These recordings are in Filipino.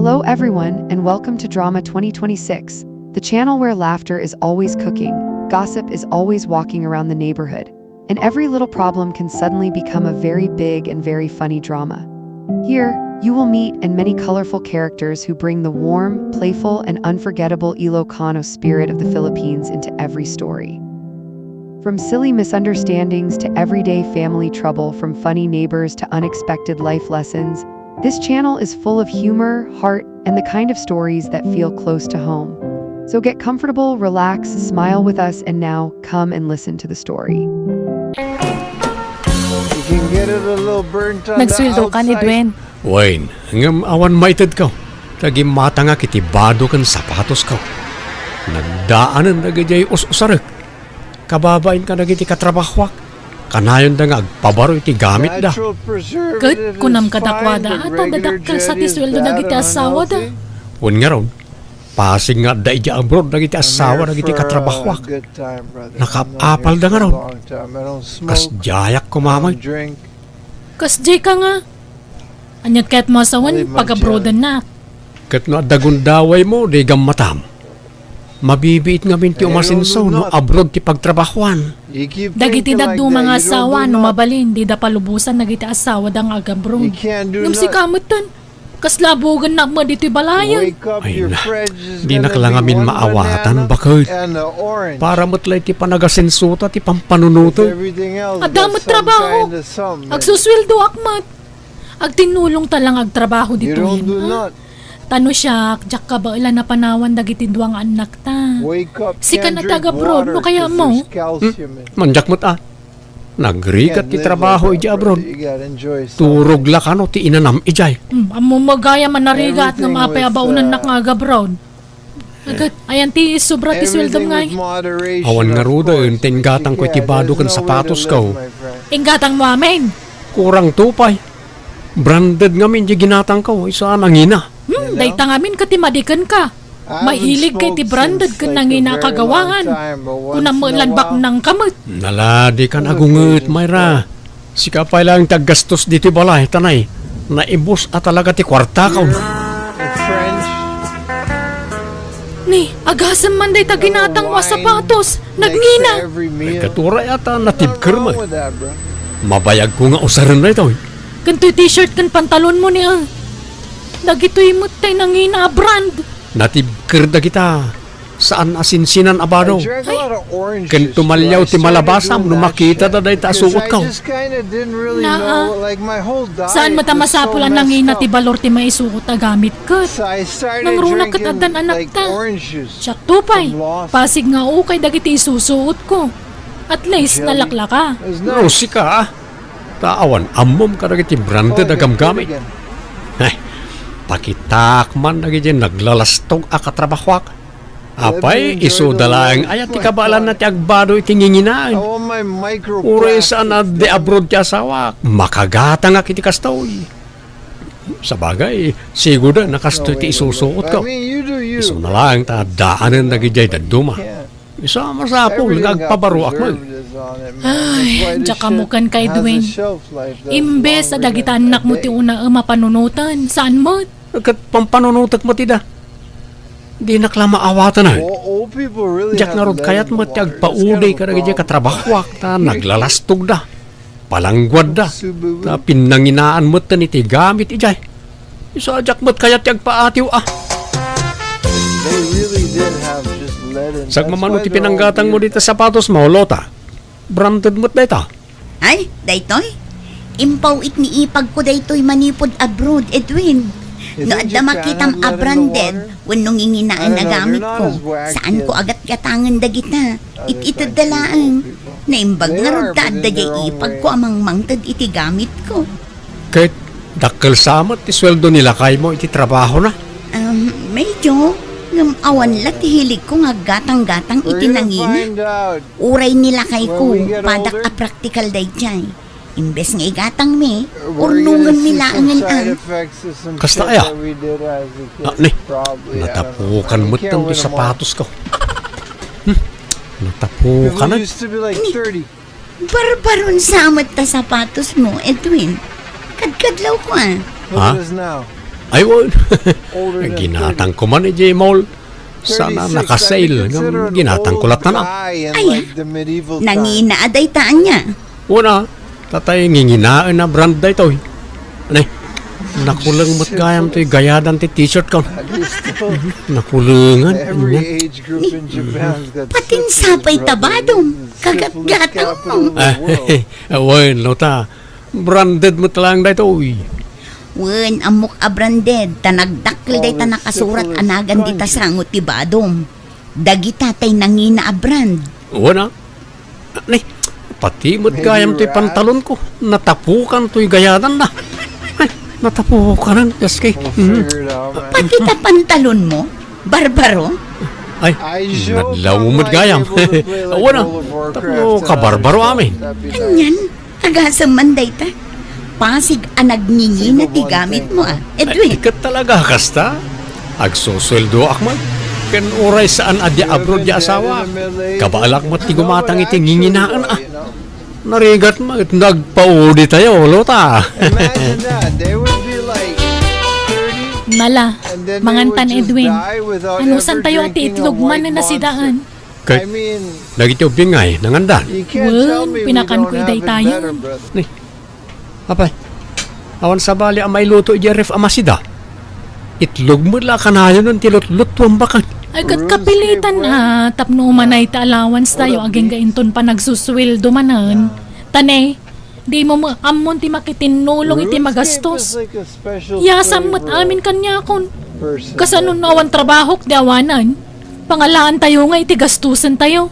Hello everyone, and welcome to Drama 2026, the channel where laughter is always cooking, gossip is always walking around the neighborhood, and every little problem can suddenly become a very big and very funny drama. Here, you will meet and many colorful characters who bring the warm, playful, and unforgettable Ilocano spirit of the Philippines into every story. From silly misunderstandings to everyday family trouble, from funny neighbors to unexpected life lessons, this channel is full of humor, heart, and the kind of stories that feel close to home. So get comfortable, relax, smile with us, and now come and listen to the story. Nagsweldo ka ni Dwen. Wayne, hanggang awan maited ka. Lagi mata nga kitibado kan sapatos ka. Nagdaanan na gajay us-usarik. Kababain ka na giti katrabahwak. Kanayon da nga agpabaro iti gamit da. Kat, kunam kadakwada at dadakkel sa tisweldo na giti asawa da. Wan nga ron, pasig nga da iti abroad na giti asawa na giti katrabahwak. Nakapapal da nga ron. Kas jayak ko mamay. Kas jay ka nga. Anyat kahit masawan, pag-abroadan na. Kat no dagundaway mo, di gamatam. Mabibiit nga minti umasinso no abroad ti pagtrabahuan. Dagiti daddo mga asawa no mabalin, di da palubusan nagiti asawa da nga agabron. Ngam si kamutan, kas labogan na mo dito'y balayan. Ay na, di na kalangamin maawatan bakit? Para matlay ti panagasensuta ti pampanunuto. Adamot trabaho, agsusweldo akmat. Agtinulong talang agtrabaho dito yun. Tano siya, jak ka ba ilan na panawan dagiti duwang anak ta. Sika na taga-abroad, no kaya mo? Manjak mo't nagrikat ti trabaho iji abroad. Turog la ka no ti inanam ijay. Amo magaya man nariga at nga mapayabaunan na nga abroad. Agad, ayan ti sobra ti sweldo ngay. Awan nga ruda yun, tingatang ko itibado kan sapatos ko. Ingatang mo amin. Kurang tupay. Branded nga min di ginatang ko, isa nangina. Dayta ngamin katimadikan ka. Mahilig kay ti branded ka nang inakagawangan. Kunang malanbak ng kamot. Naladi kan agunget, Mayra. Sika pa lang taggastos dito balay, tanay. Naibos at talaga ti kwarta ka. Ni, agasam man day taginatang mga sapatos. Nagngina. May katura yata natibker mo. Mabayag ko nga usaran na ito. Ganto'y t-shirt kan pantalon mo niya. Dagito'y mutay nangina brand. Natibker da kita. Saan asinsinan abado? Kan tumalyaw ti malabasam no makita da day taasuot ka. Saan matamasapulan nangina ti balor ti maisuot na gamit ka? Nangruna kat adan anak ta. Siyak tupay. Pasig nga ukay dagiti isusuot ko. At least nalakla ka. Rosi ka. Taawan, amom ka dagiti branded agam gamit. Pakitakman na gijin naglalastog akatrabahwak. Apay, iso dalaang ayat ti kabalan na ti agbado iti nginginaan. Uray saan na di abroad ti asawak. Makagata nga kiti kastoy. Sabagay, siguro na kastoy ti isusuot ko. Iso na lang ta daanan na gijay daduma. Isa masapol nagpabaruak mo. Ay, tsaka mo kan kay Dwayne. Imbes sa dagita anak mo ti una mapanunutan. Saan mo? Kat pampanunutak mo ti da. Di naklama awatan na. Diyak nga rod kayat mo ti agpauday ka na gijay katrabahwak ta naglalastog da. Palangguad da. Ta pinanginaan mo ta ni ti gamit ijay. Isa diyak mo kayat ti agpaatiw Sagmamano ti pinanggatang mo dito sapatos mo, Lota. Branded mo't dayta. Ay, daytoy? Impaw it ni ipag ko daytoy manipod abroad, Edwin. No adda makitam abranded, wenong inginaan na gamit ko. Saan ko agat gatangan dagita? Ititad dalaang. Naimbag nga rod ta adda jay ipag ko amang mangtad iti gamit ko. Kahit dakkel samot ti sweldo nila kay mo iti trabaho na? Medyo. Ngam awan la tihilig ko nga gatang-gatang iti nangina. Uray nila kay ko, padak a practical day jay. Imbes nga igatang me, urnungan nila angan Kasta kaya? Ni, natapukan mo itong sapatos ko. Natapukan na. Barbaron samot ta sapatos mo, Edwin. Kadkadlaw ko Ha? Ayun, ginatang ko man J-Mall. Sana nakasail ng ginatang kulat na na. Ay, nanginaaday taan niya. Una, tatay nginginaan na brand na ito. Anay, nakulang mo't gayam ito'y gayadan ti t-shirt ko. Nakulangan. Patin sapay tabadong. Kagat-gatang mo. Awan, lota. Branded mo talang na ito. Wen, amok abranded, tanagdakil day ta nakasurat anagan di ta sangot ti badom. Dagita tay nangina abrand. Wala. Ay, pati mo't gayam to'y pantalon ko. Natapukan to'y gayadan na. Ay, natapukan ang yaskay. Pati ta pantalon mo? Barbaro? Ay, nadlaw mo mo't gayam. Wala. Tapno kabarbaro amin. Anyan, agasam man day ta. Pasig anagningi na ti gamit mo Edwin. Ikat talaga kasta. Agsusweldo akman. Ken oray saan adi abroad di asawa. Kabaalak mo ti gumatang iti nginginaan Narigat mo it nagpaudi tayo, lota. Mala, mangantan Edwin. Ano san tayo ati itlog man na nasidaan? Kay, nagitiyo bingay, nangandan. Well, pinakan ko iday tayo. Apay, awan sa bali ang may luto iya ref amasida. Itlog mo la kanayon ng tilot-lot tuwambakan. Ay kat kapilitan tapno manay ta allowance tayo aging gainton pa nagsusweldo manan. Tane, di mo amon ti makitinulong iti magastos. Yasam mo't amin kanya kon. Kasanon awan trabahok di awanan. Pangalaan tayo nga iti gastusan tayo.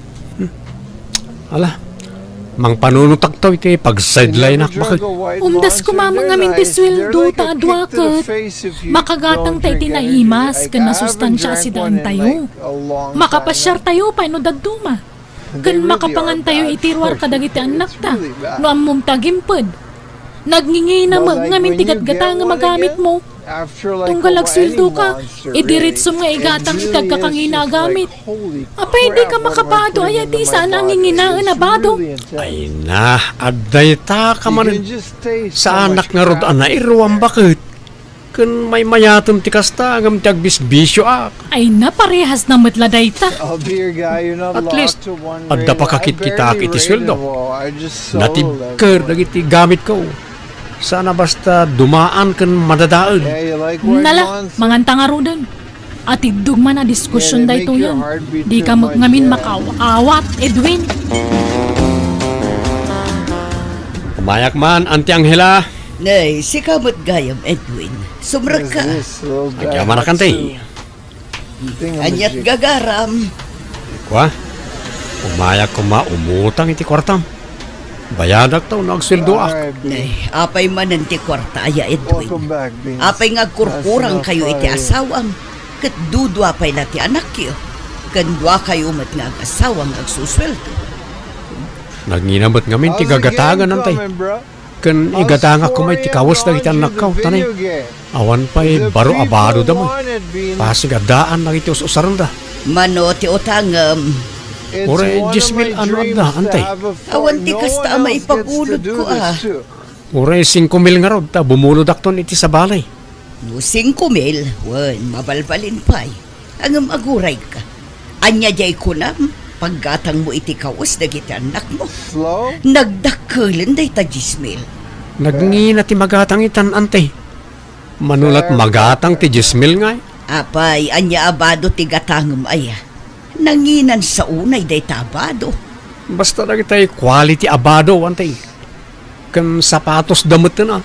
Ala, mang panunutak to iti pag sideline bakit. Umdas ko mamang amin ti sweldo ta adwakat. Makagatang tayo tinaimas kan nasustansya asidaan tayo. Makapasyar tayo pa ino dagduma. Kan makapangan tayo itirwar kadagiti anak ta. No amom tagimpad. Nagngingi na ngamin tigat-gata nga magamit mo. Tunggal agsweldo ka, idiritso nga igatang itagkakangina gamit. Apay di ka makapado ay di saan ang nginginaan na bado. Ay na, aday ta ka man sa anak nga rod na iruwang bakit. Kun may mayatom ti kasta agam ti agbisbisyo Ay na parehas na matladay ta. At least, adda pa kakit kita iti sweldo. Natibker dagiti gamit ko. Sana basta dumaan kan madadaan. Nala, manganta nga rodan. At idugma na diskusyon da ito yan. Di ka ngamin makaawat, Edwin. Umayak man, Auntie Angela. Nay, si kamot gayam, Edwin. Sumrag ka. Agyaman na kante. Anyat gagaram. Kwa, umayak ko umutang iti kwartam. Bayadak taw nagsweldo Nay, apay man ti kwarta aya, Edwin. Apay nga kurkurang kayo iti asawang. Kat dudwa pay na ti anak yo. Kandwa kayo mat nga asawang agsusweldo. Nagnginabat ngamin ti gagatagan antay. Kan igatanga ko may tikawas na kita nakaw tanay. Awan pa'y baro abado da mo. Pasig adaan na iti usaran da. Mano ti otangam. Ore, 10,000 ano da, antay. Awan ti kasta maipagulod ko Ore, 5,000 nga rod ta bumulod akton iti sa balay. 5,000, wan, mabalbalin pa'y. Angam aguray ka. Anya jay kunam, paggatang mo iti kawas dagiti anak mo. Nagdakkelan day ta 10,000. Nagngina ti magatang itan, antay. Manulat magatang ti 10,000 nga. Apay, anya abado ti gatangam aya. Nanginan sa unay day tabado. Basta na kita'y quality abado, antay. Kan sapatos damot na.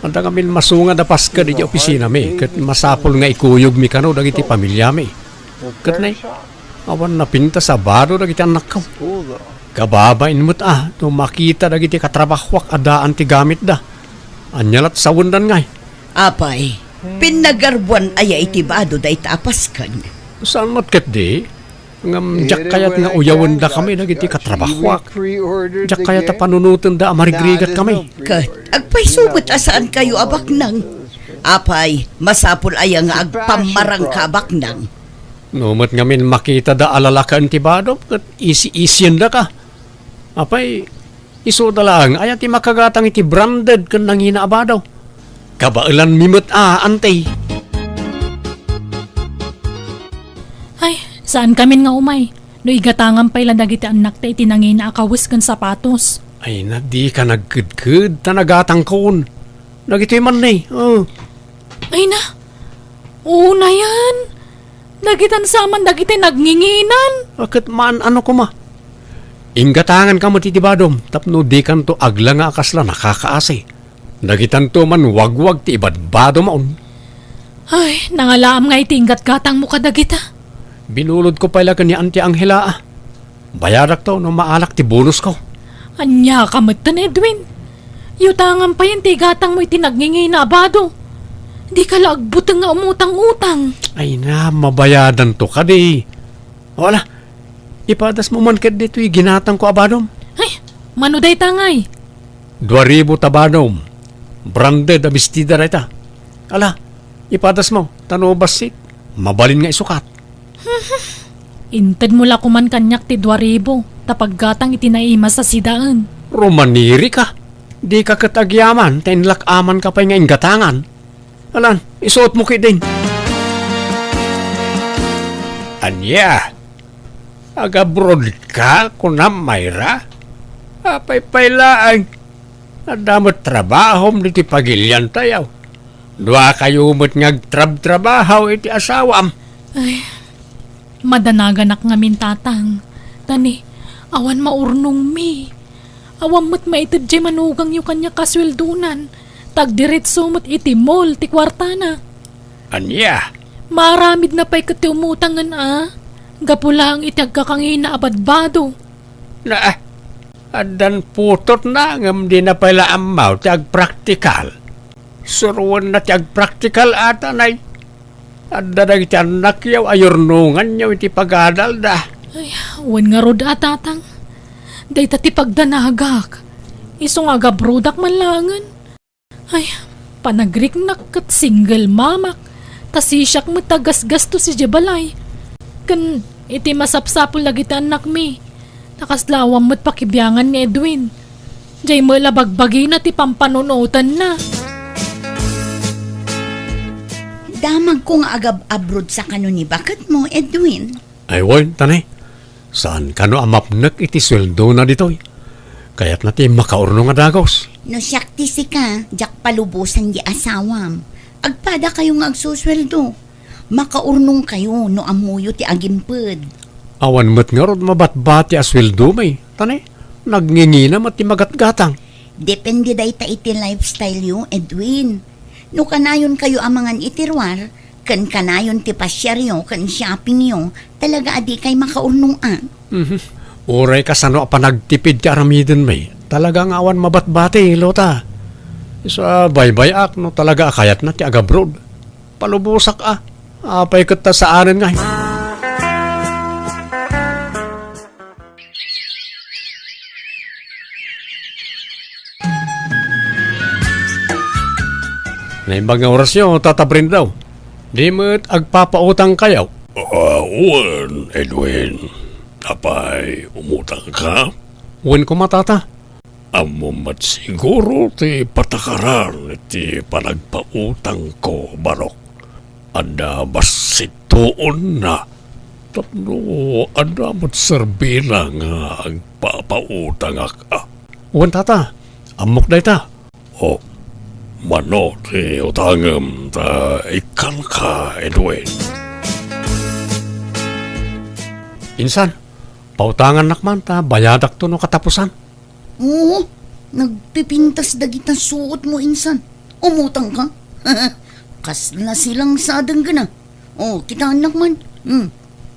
Anta kami masunga da paska di opisina mi. Kat masapol nga ikuyog mi kano dagiti pamilya mi. Kat na awan na pinta sa baro dagiti anak ko. Kababain mo't no makita dagiti katrabahwak adaan ti gamit da. Anyalat sa wundan nga. Apay, pinagarbuan aya itibado day tapas kan. Saan mo't kat di? Ngam jak kayat nga uyawan da kami dagiti katrabahwak. Jak kayat panunutan da amarigrigat kami. Kat, agpay subot asaan kayo abaknang. Apay, masapol aya nga agpamarang ka abaknang. Numot ngamin makita da alalaka antibado kat isi-isyan da ka. Apay, iso da lang ayat ti makagatang iti branded kan nangina abadaw. Kabailan mimot ante. Ay, saan kami nga umay? No igatangan pa ilan dagiti anak ta itinangin na akawis kan sapatos. Ay na di ka nagkudkud ta nagatangkon. Nagito'y man na Ay na, oo na yan. Dagitan saman dagiti nagnginginan. Bakit man ano ko ma? Inggatangan ka mo titibadom, tapno di kan to agla nga akasla nakakaasi. Nagitan to man wagwag ti ibadbado maon. Ay, nangalaam nga itinggat gatang mo kadagita. Binulod ko pala ni Auntie Angela Bayarak to no maalak ti bonus ko. Anya ka matan Edwin. Yutangan pa yan ti gatang mo itinagngingi na abado. Di ka lagbutang nga umutang-utang. Ay na, mabayadan to ka di. Wala, ipadas mo man kat dito ginatang ko abadom. Ay, manuday tangay. 2,000 tabadom. Branded a bestida na ita. Ala, ipadas mo, tanobasit. Mabalin nga isukat. Inted mo la kuman kanyak ti 2,000. Tapag gatang itinaima sa sidaan. Romaniri ka. Di ka katagyaman, tainlakaman ka pa nga ingatangan. Alan, isuot mo kit din. Anya, agabroad ka kunam Mayra? Apay-paylaan. Nadamot trabahom di ti pagilyan tayaw. Dua kayo mo't ngagtrab-trabahaw iti asawam. Ay, madanaganak nga mintatang. Tani, awan maurnong mi. Awan mo't maitid jay manugang yu kanya kasweldunan. Tagdiretso mo't iti mall ti kwartana. Anya? Maramid na pa'y kati umutangan Gapulang iti agkakangina abadbado. Na, adan putot na ngam di na pala amaw ti agpraktikal. Suruan na ti agpraktikal ata nay. Adda iti anak yaw ayornungan yaw iti pagadal da. Ay, wan nga rod atatang. Day tati pagdanagak. Isong agabrodak manlangan. Ay, panagrik kat single mamak. Tasisyak mo tagas-gasto si Jabalay. Kan iti masapsapol lagi ti anak mi. Nakaslawang mo't pakibiyangan ni Edwin. Jay mo labagbagi na ti pampanunutan na. Damag ko nga agab-abroad sa kanuni. Bakit mo, Edwin? Ay, wan, tanay. Saan ka no amapnak iti sweldo na ditoy? Kaya't natin makaurno nga dagos. No siyakti si ka, jak palubusan di asawam. Agpada kayo nga agsusweldo. Makaurnong kayo no amuyo ti agimped. Awan mo't nga rod mabatbati a sweldo may. Tanay, nagngingina mati magatgatang. Depende day ta iti lifestyle yo, Edwin. No kanayon kayo amangan itirwar, kan kanayon ti pasyaryo, kan shopping yo, talaga adi kay makaurnong Uray ka sano pa nagtipid ka aramidin may. Talagang awan mabatbati, Lota. Isa baybay no talaga akayat na ti agabroad. Palubusak apay kita sa anin nga. Na mga orasyon tatabrin daw. Di mo't agpapautang kayaw. Uwan, Edwin. Apay, umutang ka? Uwan ko matata. Amo mat siguro ti patakaran ti panagpautang ko, Barok. Ada basitoon na. Tapno, ada mat serbila nga agpapautang ka. Uwan tata, amok day ta. O, mano ti utangam ta ikal ka, Edwin. Insan, pautangan nakman ta, bayadak to no katapusan. Oo, nagpipintas dagita suot mo insan. Umutang ka? Kasla silang sadang ka na. Oh, kita anak man.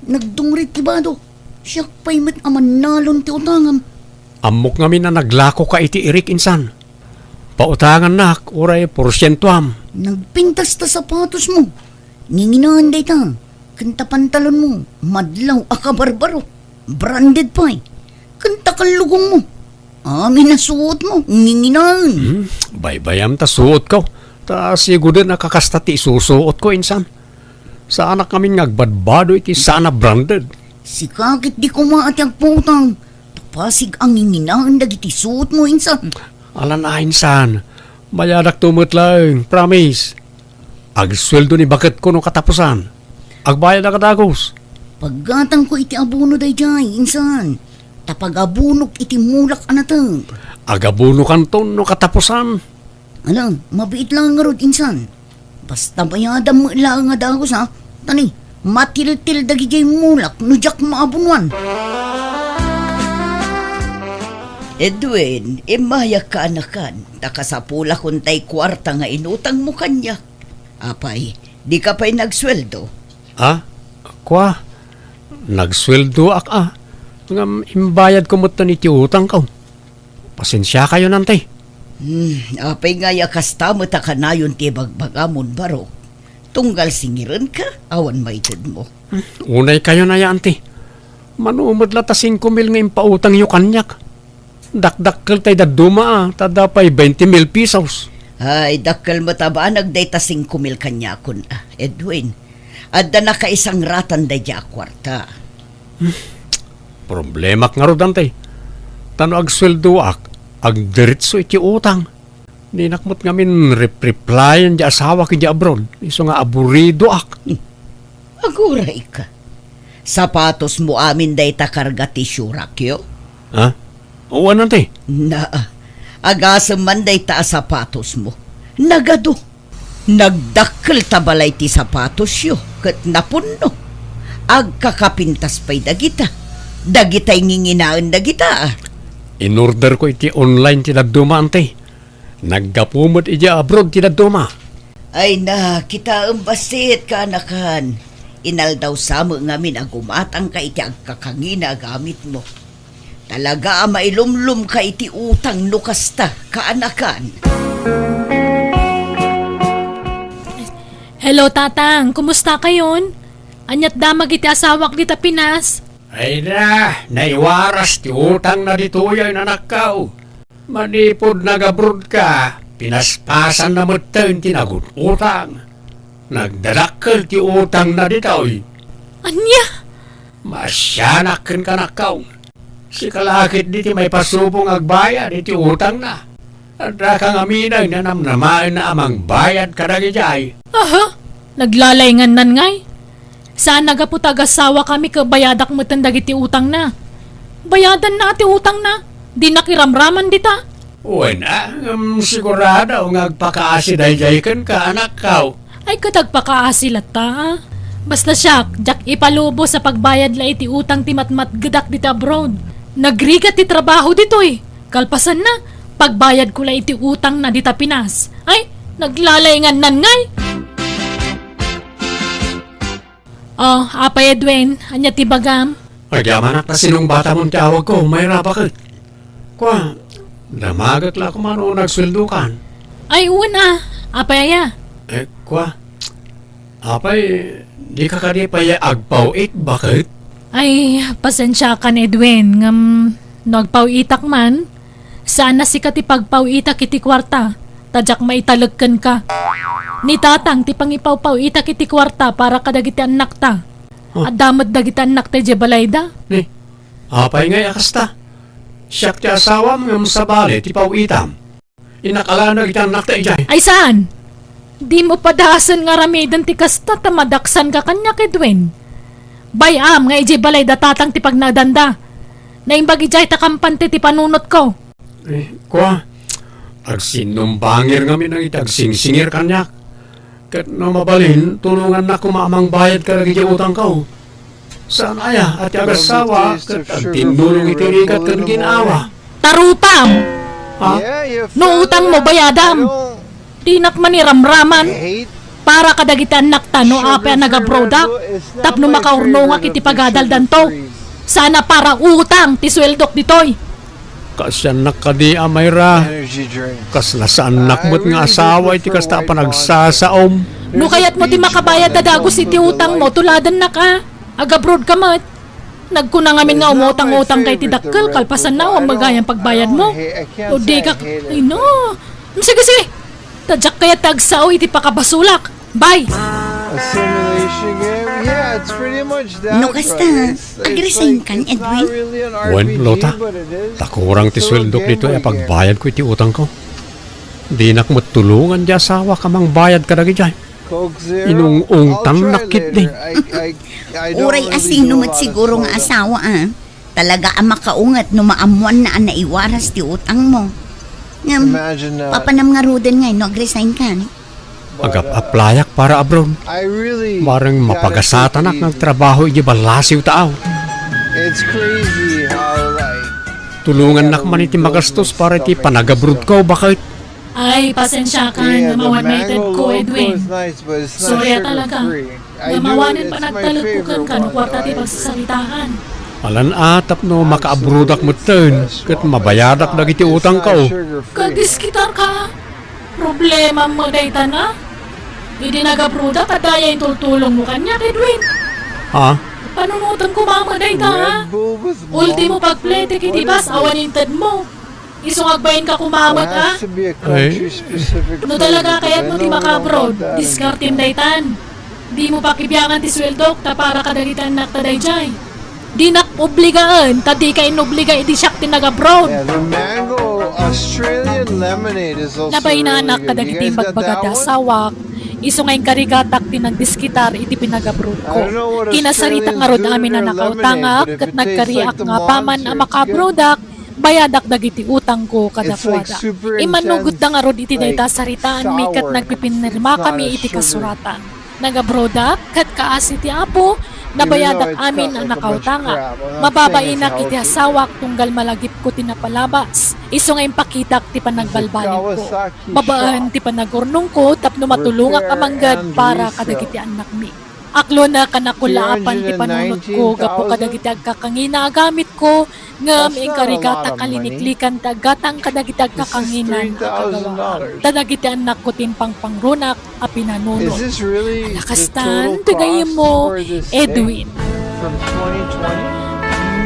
Nagdungrit kibado. Siyak pa'y mat aman nalon ti utangam. Amok ngamin na naglako ka iti irik insan. Pautangan nak, uray porsyentuam. Nagpintas ta sapatos mo. Nginginahan day ta. Kanta pantalon mo. Madlaw akabarbaro. Branded pa'y. Kanta kalugong mo. Amin na suot mo. Nginginahan. Baybayam ta suot ko. Ta siguro na kakastati susuot ko insan. Sa anak kami ngagbadbado iti sana branded. Si kakit di ko maati ang putang. Tapasig ang nginginahan dagiti suot mo insan. Alan insan. Mayadak tumot lang, promise. Agsweldo ni bakit ko no katapusan. Agbayad na katagos. Paggatang ko iti abuno day jay, insan. Tapag abunok iti mulak anatang. Agabuno kanton no katapusan. Alam, mabiit lang nga rod, insan. Basta bayadam mo ilang nga dagos, ha? Tani, matil-til dagi jay mulak, nujak maabunuan. Edwin, imayak ka anakan. Takasapula kuntay kwarta nga inutang mo kanya. Apay, di ka pa'y nagsweldo. Ha? Kwa? Nagsweldo ak. Ngam imbayad ko mo iti utang ko. Pasensya kayo nante. Apay nga yakasta mo takanayon ti bagbagamon barok. Tunggal singiran ka, awan maitid mo. Unay kayo na ya, ante. Manumad la ta 5 mil nga impautang yu kanyak. Dakdakkel tay daduma tadapay 20,000 pesos. Ay, dakkel mo taba, nagday ta 5,000 kanyakon, Edwin. Adda na ka isang ratan day ja kwarta. Problema nga ro dante. Tano agsweldo ag diretso iti utang. Ninakmot ngamin replyan di asawa ki di abroad. Iso nga aburido ak. Aguray ka. Sapatos mo amin day ta karga ti syurakyo. Ha? Oo nante. Na, agasam man day ta sapatos mo. Nagado. Nagdakkel tabalay ti sapatos yo. Kat napunno. Agkakapintas pa'y dagita. Dagita'y nginginaan dagita. In-order ko iti online ti daduma ante. Naggapumot iti abroad ti daduma. Ay na, kita ang basit ka anakan. Inal daw samo ngamin agumatang ka iti agkakangina gamit mo. Talaga mailumlum ka iti utang nukasta kaanakan. Hello, Tatang. Kumusta kayon? Anyat damag iti asawak kita Pinas. Ay na, naiwaras ti utang na dituyoy na nakaw. Manipod nag-abroad ka, pinaspasan na mo't tinagot utang. Nagdadakkel ti utang na ditoy. Anya? Masyanakin ka nakaw. Si kalakit diti may pasubong agbayad iti utang na. At kang aminay na namnamain na amang bayad ka na gijay. Aha, naglalayngan nan ngay. Saan nagaputag-asawa kami kabayadak mo tandagiti utang na. Bayadan na ati utang na. Di nakiramraman dita. Uy na, sigurado nga agpakaasiday-jaykan ka anak kaw. Ay katagpakaasilat ta. Basta siya, jak ipalubo sa pagbayad la iti utang ti matmatgadak dito abroad. Nagrigat ti trabaho dito eh. Kalpasan na, pagbayad ko la iti utang na dita Pinas. Ay, naglalayngan nan ngay. Oh, apay Edwin, anya ti bagam. Pagyaman at sinong bata mong tawag ko, may rapakit. Kwa, namagat la kumano nagsweldo kan. Ay, una, apay aya. Kwa, apay, di ka kadi paya agpawit, bakit? Ay, pasensya ka Edwin, nagpawitak man. Sana si ka ti pagpawitak iti kwarta, tadyak maitalagkan ka. Ni Tatang ti pangipawpawitak iti kwarta para kadagiti anak ta. At damad dagiti anak ta jebalayda. Ni, apay ngay akasta. Siyak ti asawa mga sabali ti pawitam. Inakala na kita anak ta ijay. Ay saan? Di mo padasan nga ramidan ti kasta tamadaksan ka kanya Edwin. Bayam nga jebalayda Tatang ti pagnadanda. Naimbag ijay takampante ti panunot ko. Kwa, agsinumbangir nga minang itagsingsingir kanyak. Kat no mabalin, tulungan na kumamang bayad ka lagi utang ka. Saan aya at agasawa kat agtindulong itirikat kat ginawa. Tarupam! Ha? No utang mo bayadam. Di nakman ni ramraman. Para kadagiti anak ta no ape nagabroda. Tapno makaurno nga kiti pagadaldan to. Sana para utang ti sweldok ditoy. Kasyan nakadi amayra. Kaslasaan nakmot nga asawa iti kasta pa nagsasaom. No kayat mo ti makabayad dadagos iti utang mo tuladan na ka. Agabroad ka mat. Nagkuna ngamin nga umutang-utang kay ti dakkel kalpasan na ang magayang pagbayad mo. O di ka, ay no. Sige. Tadyak kaya tagsao iti pakabasulak. Bye! Assimilation game? Yeah, it's pretty much that. No, kasta, agresign kan, Edwin? Wen, Lota, takurang ti sweldok nito ay pagbayad ko iti utang ko. Di nak matulungan di asawa ka mang bayad ka dagi dyan. Coke Zero. Inung-ungtang I'll try nakit later. din. I don't Uray really asing do a numat lot of siguro nga soda. asawa Talaga ang makaungat no maamuan na naiwaras ti utang mo. Ngam, Imagine that. papanam nga ruden nga, nag-resign ka ni. Agap-aplayak para abroad. I really Marang gotta mapagasatan take it ng easy. trabaho iji balasiw taaw. It's crazy how like Tulungan nak man iti magastos para iti panagabrod ko. Bakit? Ay, pasensya ka, yeah, the namawated mango ko, loco Edwin. is nice, but it's not Sorry sugar talaga. free. I do Namawanin it, pa it's my nagtalagpukan favorite ka, no one. kwarta ti though. pagsasalitaan. Alan atap no makaabrodak mo ten. Kat mabayadak na iti utang ka. Kadiskitar ka. Problema mo dayta na. Hindi nagapruda, kadaya yung tultulong mo kanya, Edwin. Ha? Panunutan ko mama dayta, ha? Ultimo pagplete kiti bas, awanintad mo. Isungagbayin ka kumamot, ha? No talaga kaya't mo di maka-abroad, diskartin daytan. Di mo pa kibiyangan ti sweldok, ta para kadagitan naktaday jay. Di nak-obligaan, ta di ka inobliga, iti siyak tinag-abroad. Yeah, the mango Australian lemonade is also Labay na really anak good. kadagiti You guys got that bagbagat one? sawak. Iso ngayon karigatak tinagdiskitar iti pinag-abroad ko. I don't know what Kinasarita nga rod Australians do amin to na their nakautangak lemonade, but if kat it tastes nagkariak like the nga paman monster, ang it's makabrodak bayadak dagiti utang ko kadakwada. It's like super Imanugot intense, na nga rod iti like dayta saritaan mi kat sour. nagpipinirma It's not kami a iti sugar. kasuratan. Nagabrodak kat kaas iti apo Even nabayadak though it's amin got ang like a bunch of nakautanga. crap, I'm not Mababainak saying iti it's asawak tunggal malagip ko tinapalabas. Iso ngayon pakitak ti panagbalbalin ko. Kawasaki Babaan shop. ti panagurnong ko tapno matulungak Repair amanggad and para resale. kadagiti anak mi. Aklo na kanakulaapan ti panunot ko gapo kadagiti agkakangina agamit ko ngam That's not ingkarigata a lot of kaliniklikan tagatang kadagiti agkakanginan akagawa. $3,000. Tadagiti anak ko timpang pangrunak a Is pinanunot. this really the Lakastan, total tigayim cost mo, for this Edwin. thing from 2020?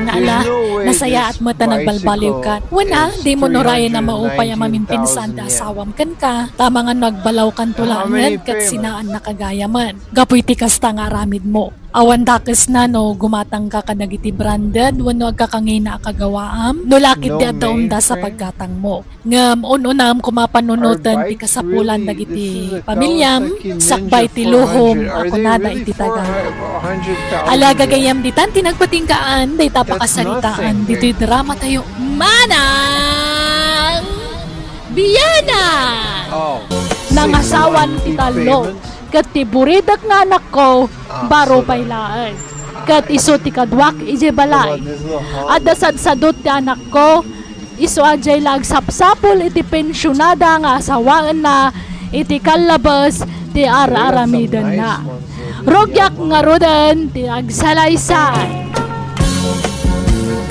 Naala, There's no way nasaya at this mata nagbalbaliw ka. bicycle Wala, is di mo norayan na maupay ang 319,000 mamimpinsan da yen. asawam kan ka. Tama nga nagbalaw kan How many tulangan kat payments? sinaan na kagayaman. Gapoy tikas ta nga aramid mo. Awan dakes na no, gumatang ka kadagiti branded, wano agkakangina kagawaam, no lakit No di adaom da sa mainframe? paggatang mo. Ngam, ununam kumapanunutan Are ti bikes kasapulan really- dagiti this is a pamilyam, Kawasaki Ninja sakbay ti 400. luhom, Are ako they nada really iti taga. 400,000 Alaga yen? gayam ditan tinagpatingkaan day tapakasaritaan nothing. dito'y drama tayo Manang Bianang Oh, nangasawan ti 60 talo payments? kat ti buridak nga anak ko baro so pailaan kat iso ti kadwak ije balay This little hall. at sadsadot ti anak ko iso ajay lagsapsapol iti pensyonada nga asawaan na iti kalabas ti ar-aramidan na rogyak nga rodan ti agsalaysay.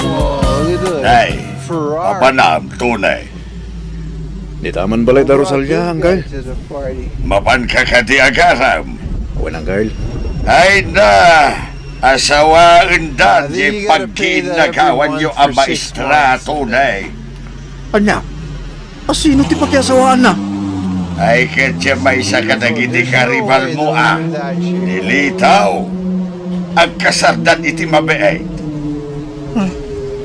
Whoa, look at Nay, that. Ferrari. mapanam tunay. Di taman balay da Rosalia, Anggal. To the party. Mapan ka kati agaram. Awan, Anggal. Ay na, asawaan dan Then di you gotta pay that pagkinagawan every yung month for 6 amaistra months. tunay. Anya? Asino ti pakiasawaan na? Ay kadya may isa ka nagiti karibal mo Nilitaw. Ang kasardan iti mabeay.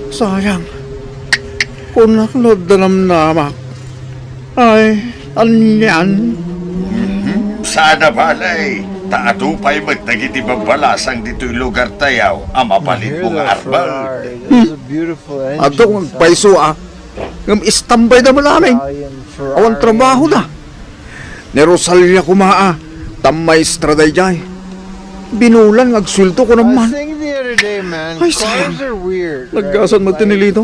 Sayang. Kung naklodalam namak. Ay, anyan. Sana balay. Taatupay magtagiti babalasang dito'y lugar tayaw. Ang mapalit Hear mo nga that arbal. Ferrari. There's a beautiful engine. Ato ang paiso Ngam istambay na malaming. Italian Ferrari Awan trabaho engine. na. Ni Rosalia kumaa. Tamay straday jay. Binulan agsweldo ko I was naman. thinking the other day, man. Ay, Cars sayang. are weird. Naggasan right? magtinilito.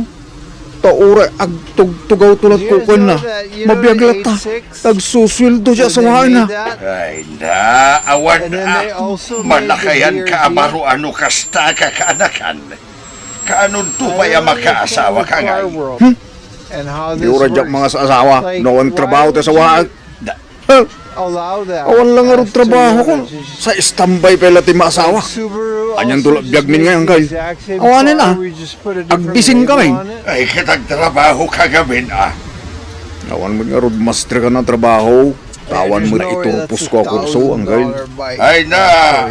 Taura agtugtugaw tulad You ko guys ko know na. that- you know Mabiyaglat that ta. 86? Nagsusweldo siya So sa they mga na. made that, Ay na, awan And then they also made malakayan the ka BRD. amaro ano kasta ka kaanakan. Kaanon tupay ang makaasawa ka nga. Car world. And how Di this ura jak works. mga asawa. Like, Noon why trabaho ta would sa waan. you allow that? Awan lang nga rin after trabaho you ko. have just- Sa istambay pala ti maasawa. Like Subaru Anyan also tulad just biyag min makes ngayon, the Kyle. exact same Awanin car, ah. we just put a different Agbisin label kami. on it. Ay kitagtrabaho kagamin Awan mo nga rin master ka ng trabaho. Tawan mo na itupos ko kurso, Anggal. Ay na,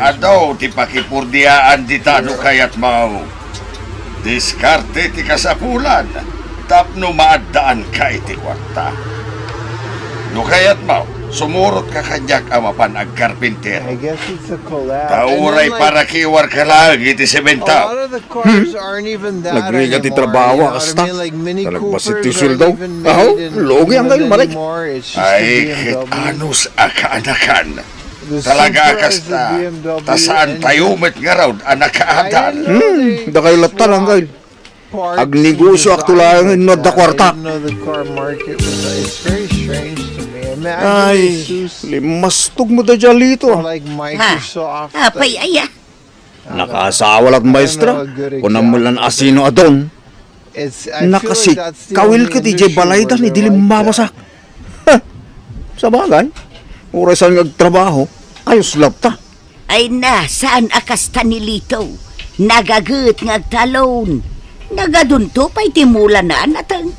adaw, ti pakipurdiaan di tano kayat mau. Diskarte ti kasapulan. Tapno maadaan ka iti kwarta. No kayat mo, sumurot ka kanyak amapan ag karpintero. I guess it's a collab. Tauray para kiwar ka lang, iti A sementa. lot of the cars aren't even that Nagrigat anymore. itrabaho, You know what I kasta. mean? Like Mini Talagbasit Coopers yung sweldo. aren't even Aho, made in logi ang England gayon, Malik. anymore. It's just Ay, the kit BMW. anus akaanakan. The Talaga Supra is akas the na, BMW tasaan engine. tayo met nga raw, anak kaadal. Da kayo laptan ang gayon. Ag negosyo aktulang no da kwarta. I didn't know the car market was it's very strange to me. Imagine Ay, Jesus limastog mo da dyan lito. or like Microsoft. Apay aya. Nakaasawa lang maestra. Kunang mulan asino adon. I Nakasi, feel like that's the kawil only ka di industry balaydan where ni dilim they're like mabasak. Sa bagay, orasan nagtrabaho, ayos lapta. Ay na, saan akas tanilito? Nagagut ngagtalon. Nagadunto pa'y timulan na anatang.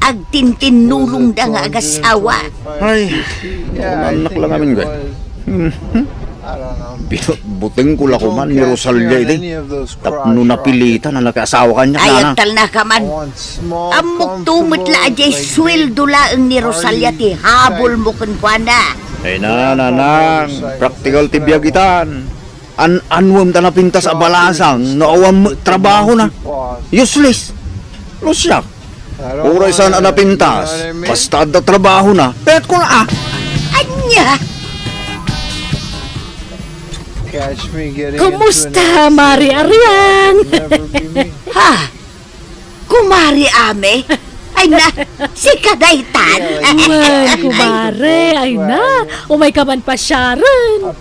Agtintin nulong da nga agasawa. Ay, Yeah, I anak think lang it amin was. gay. I don't know. Buting ko lako man ni Rosalia iti. Tapno napilitan na nakasawa kanya Ayat na. tal na ka man. Amok tumot la ajay sweldo laang ni Rosalia ti habol mo kun na. Ay nanang, practical tibyagitan. Anwam ta napinta sa balasang, naawam trabaho na. Useless. Lusyak. Oray saan napintas, basta da trabaho na. Pet ko na ah. Anya, Catch me getting Kumusta, Mari Arian? ha? Kumari ame? Ay na, si Kadaytan. Man, kumare, ay na. Umay ka man pa siya rin.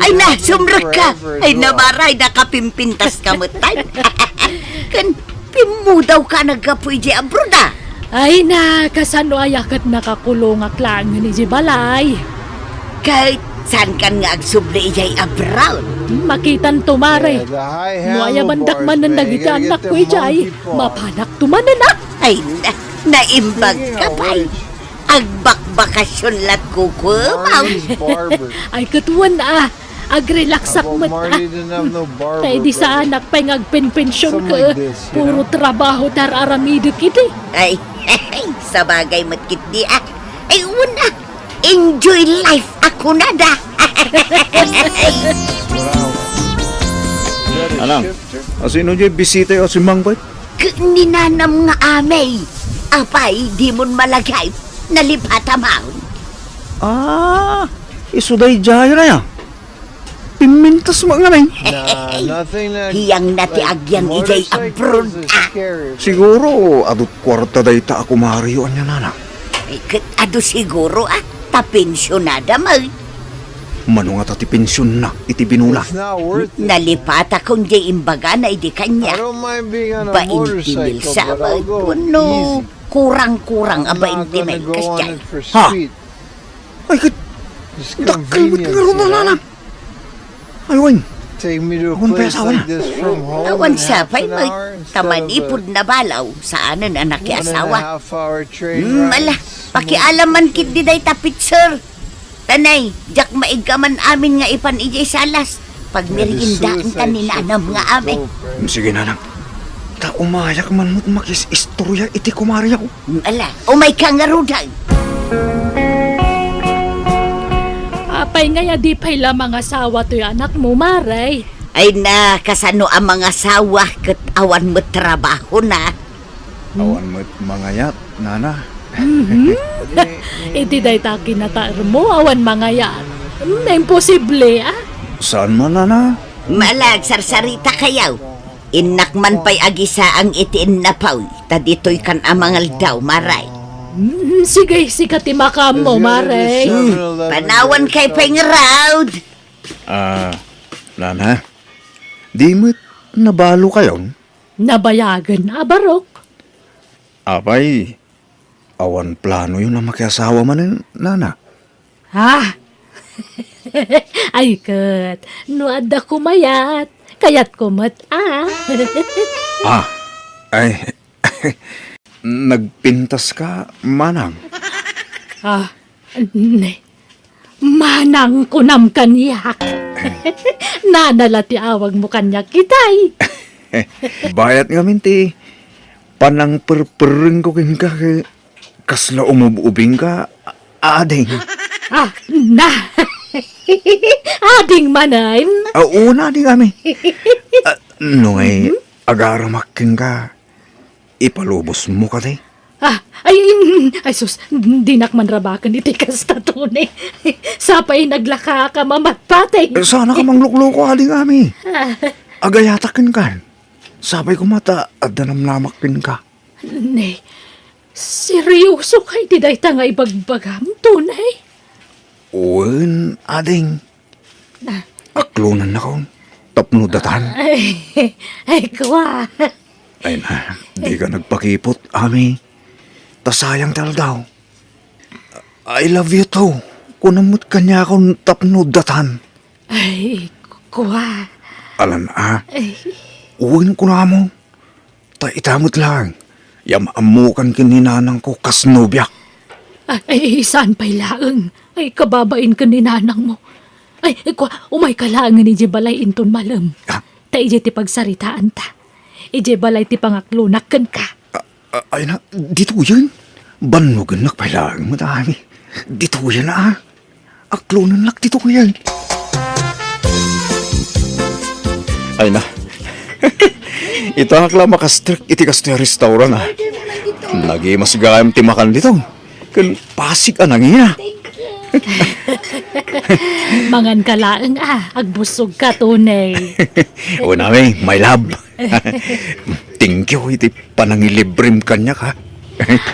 Ay na, sumrag ka. Ay namaray, nakapimpintas ka mutan. Kan, pimudaw ka nagkapoy di abroad ah. Ay na, kasano ayakat nakakulong aklang ni Jibalay. Kahit saan kan nga agsubli ijay abroad. Makitan tumare. Nuaya bandak man ng dagiti anak ko ijay. Mapanak tumanan na. Ay na, naimbag ka pa'y. Agbakbakasyon lat kukumaw. Ay katuan na. Agrelaksak mat Tay di sa anak pa'y ngagpenpensyon ka. Puro trabaho dar aramido kiti. Ay, sa bagay matkit di ah. Ay una, enjoy life ako na da. Anang, asino dyan bisita yung simang bait? Ninanam nga amay. Apay, di mon malagay. Nalipatamaon. Ah, isuday jaya na yan. Pimintas mo nga rin. Hiyang natiagyan ijay abroad ah. Siguro, adot kwarta day ta ako Mario anya nana. Ay, kat ado siguro ah. Tapensyonada may. Mano nga tati pensyon na, iti binula. Nalipata kung di imbaga na idi kanya. Ba intimil sa no, kurang-kurang aba intimil kasyan. Ha? Ay, dakalbit nga rin na nana. Ay, Wayne. Take me to a Akong place pesawa like na. this from home. Awan in sa half pa'y an may hour instead tamanipod of na balaw saanan anak a asawa. 1.5 hour train ride. Mala, pakialaman kid di day tapit sir. Tanay, jak maig ka man amin nga ipan ijay salas. Pag meriindaan ka ni nanam nga ame. Sige nanang. Ta umayak man mo't makis-istorya iti kumari ako. Mala, umay ka nga rudag. Apay nga ya di pa'y lamang asawa to yung anak mo, Maray. Ay na, kasano ang mga sawa kat awan mo trabaho na. Awan mo't mga yat, nana. Iti day taki na taer mo, awan mga yan. Imposible, ah. Saan man nana? Malag, sarsarita kayaw. Inak man pa'y agisa ang itiin na paw. Tadito'y kan amangal daw, maray. Sige, sikati makam mo, Maray. Panawan kay pengraud. Nana. Di mo't nabalo kayon? Nabayagan na, Barok. Apay, awan plano yun na makiasawa man ng nana. Ha? Ay, kat. Nuada kumayat. Kayat kumat, ah. Ay, nagpintas ka, manang. Manang kunam kanyak. Nanalati awag mo kanyak kitay. Bayat nga minti. Panang perpering ko king ka kasla umububing ka. Ading. Na. Ading manain. Una di kami. Nungay, agaramakin ka. Ipalubos mo ka, te. Ay sus, di nakmanrabakan iti kasta tunay. Sapay naglaka ka mamatpatay. Sana ka manglukloko, ading kami. Agayatakin ka. Sabay ko mata, adanamlamakin ka. Nay, seryoso kay di day ta nga ibagbagam tunay. Uwan, ading. Aklunan na ko. Tapnudatan. Ay, kwa. Ay na, di ka nagpakipot, ami. Tasayang tal daw. I love you too. Kunamot ka niya akong tapnudatan. Ay, kwa. Alam na, Ay, uwin ko na mo. Ta itamot lang. Yamamukan kininanang ko kasnubyak. ay, saan pa'y laang? Ay, kababain ka ni nanang mo. Ay, kwa, umay ka laang ni Jebalay inton malam. Ta ije ti pagsaritaan ta. Ije balay ti pangaklunakan ka. Ay na, dito yun. Banugan nakpailang madami. Dito yan na. Aklunan lak dito ko yan. Ay na. Ito akla makastrik iti kasto restaurant ah. Lagi mas gayam ti makan dito. Kan pasig anang iya. Mangan ka laang agbusog ka tunay. O nami, my love. Thank you, iti panangilibrim kanya ka.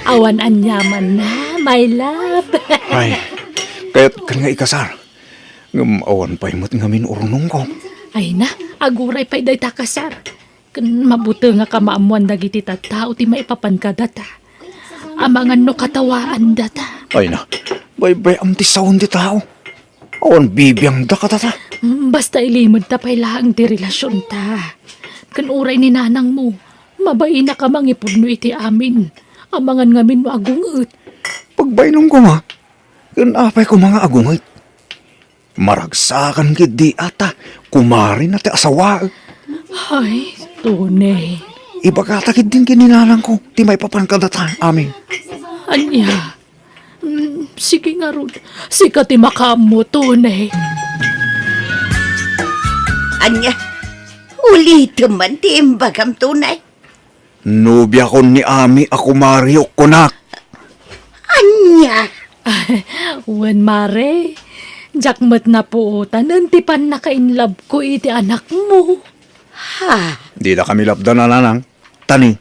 Awan anyaman na, my love. Ay, kaya't kan nga ikasar. Awan pa imot ngamin urunong ko. Ay na, aguray pa'y day takasar. Kan mabuto nga kamaamuan dagiti tattao ti maipapan ka data. Amangan no katawaan data. Ay na, bay am ti saon ti tao. Awan bibiyang da ka tata. Basta ilimod ta pa'y laang ti relasyon ta. Kan uray ni nanang mo, mabay na ka mangipudno iti amin. Amangan ngamin mo agungot. Pagbainom ko nga, kan apay ko mga agungay. Maragsakan kid di ata, kumari na ti asawa. Ay, tunay. Ibagatakid din kininanang ko, ti may papangkadatan amin. Anya, sige nga ron, sika ti makamo, tunay. Anya, ulit man ti imbagam tunay. Nubya ko ni Ami ako Mario kunak. Anya, Wen mare, jakmet na po, tanantipan na kainlab ko iti anak mo. ha, Di na kami labda na nanang. Tani,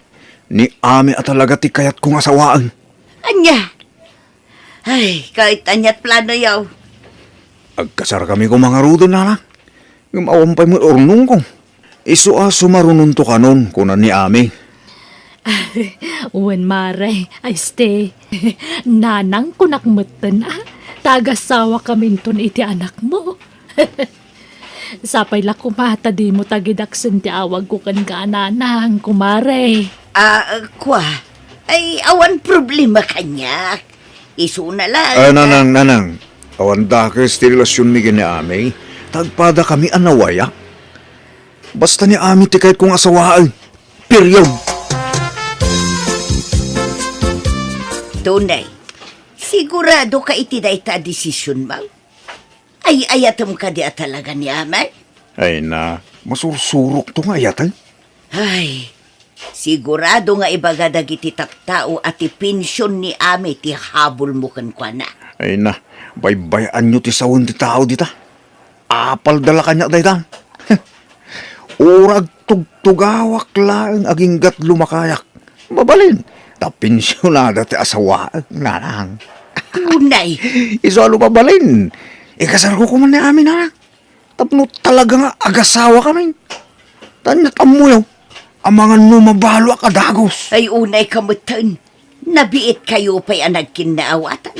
ni Ami at talaga ti kayat kong asawaan. anya. Ay, kahit anyat plano yaw. Agkasar kami ko mga rudo nanang. Gumawampay mo ornong ko. Isu sumarunong to kanon kunan ni Ami. Wen mare, ay stay. Nanang kunakmeten tagasawa kaminton iti anak mo. Sapay la kumata di mo tagidaksen ti awag ko kan ka nanang kumare. Kwa, ay awan problema kanya. Isu na lang. Nanang. Awan da ka relasyon mi gini Ami. Tagpada kami anawaya. Basta ni Ami ti kahit kong asawaan. Period. Tunay, sigurado ka iti dayta desisyon mo? Ay ayatom ka di talaga ni Amay? Ay na, masursurok to nga yatan. Ay, sigurado nga ibagadag iti taktao at ipensyon ni Amay ti habol mo kan kwa na. Ay na, baybayan nyo ti sawon ti tao dita. Apal dala kanya daytan. Urag tugtugawak lang aging gat lumakayak. Mabalin, tapinsyonada ti asawa nanang. Tunay, Isalo mabalin. Ikasar ko man ni amin nanang. Tapno talaga nga agasawa kami. Tanyat amuyo, amangan mo mabalo akadagos. ay unay kamutan. Nabiit kayo pa'y nagkinaawatan.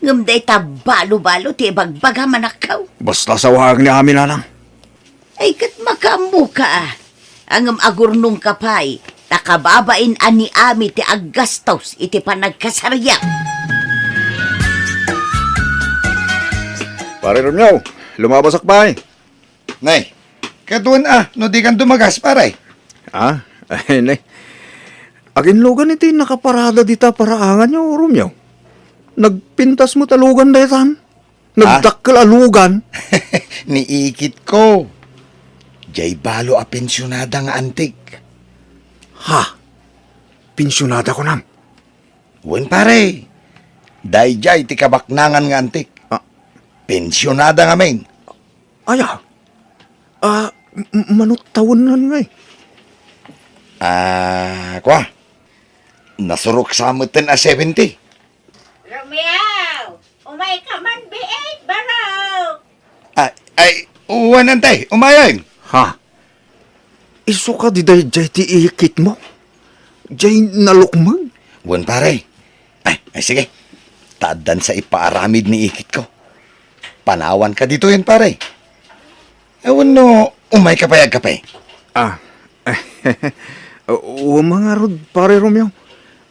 Ngamday ta balo-balo ti bagbaga manakaw. Basta sawag ni amin nanang. Ay kat makamu ka. Ang agurnong kapay, takababain ani ami ti aggastos iti panagkasarya. Pare Romeo, lumabasak ba eh? Nay, katuan no di kan dumagas, paray. Ah, ay nay. Agin lugan iti nakaparada dita paraangan nyo, Romeo. Nagpintas mo talugan daytan. Nagdakkel alugan. Niikit ko. Jay balo a pensyonada nga antik. Ha? Pensyonada ko nam. Wen pare. Dayjay ti kabaknangan nga antik. Pensyonada nga men. Aya. Manot tawanan nga eh. Kwa. Nasurok sa amutin a 70. Romeo! Umay ka man, B8, baraw! Ay, uwanantay, umayang. Ha? Iso ka di dayjay ti ikit mo? Jay nalukmag? Wen pare. Ay, sige. Tadan sa ipaaramid ni ikit ko. Panawan ka dito yan pare. Ewan no, umay kapayag kapay. Mga rod, pare Romeo.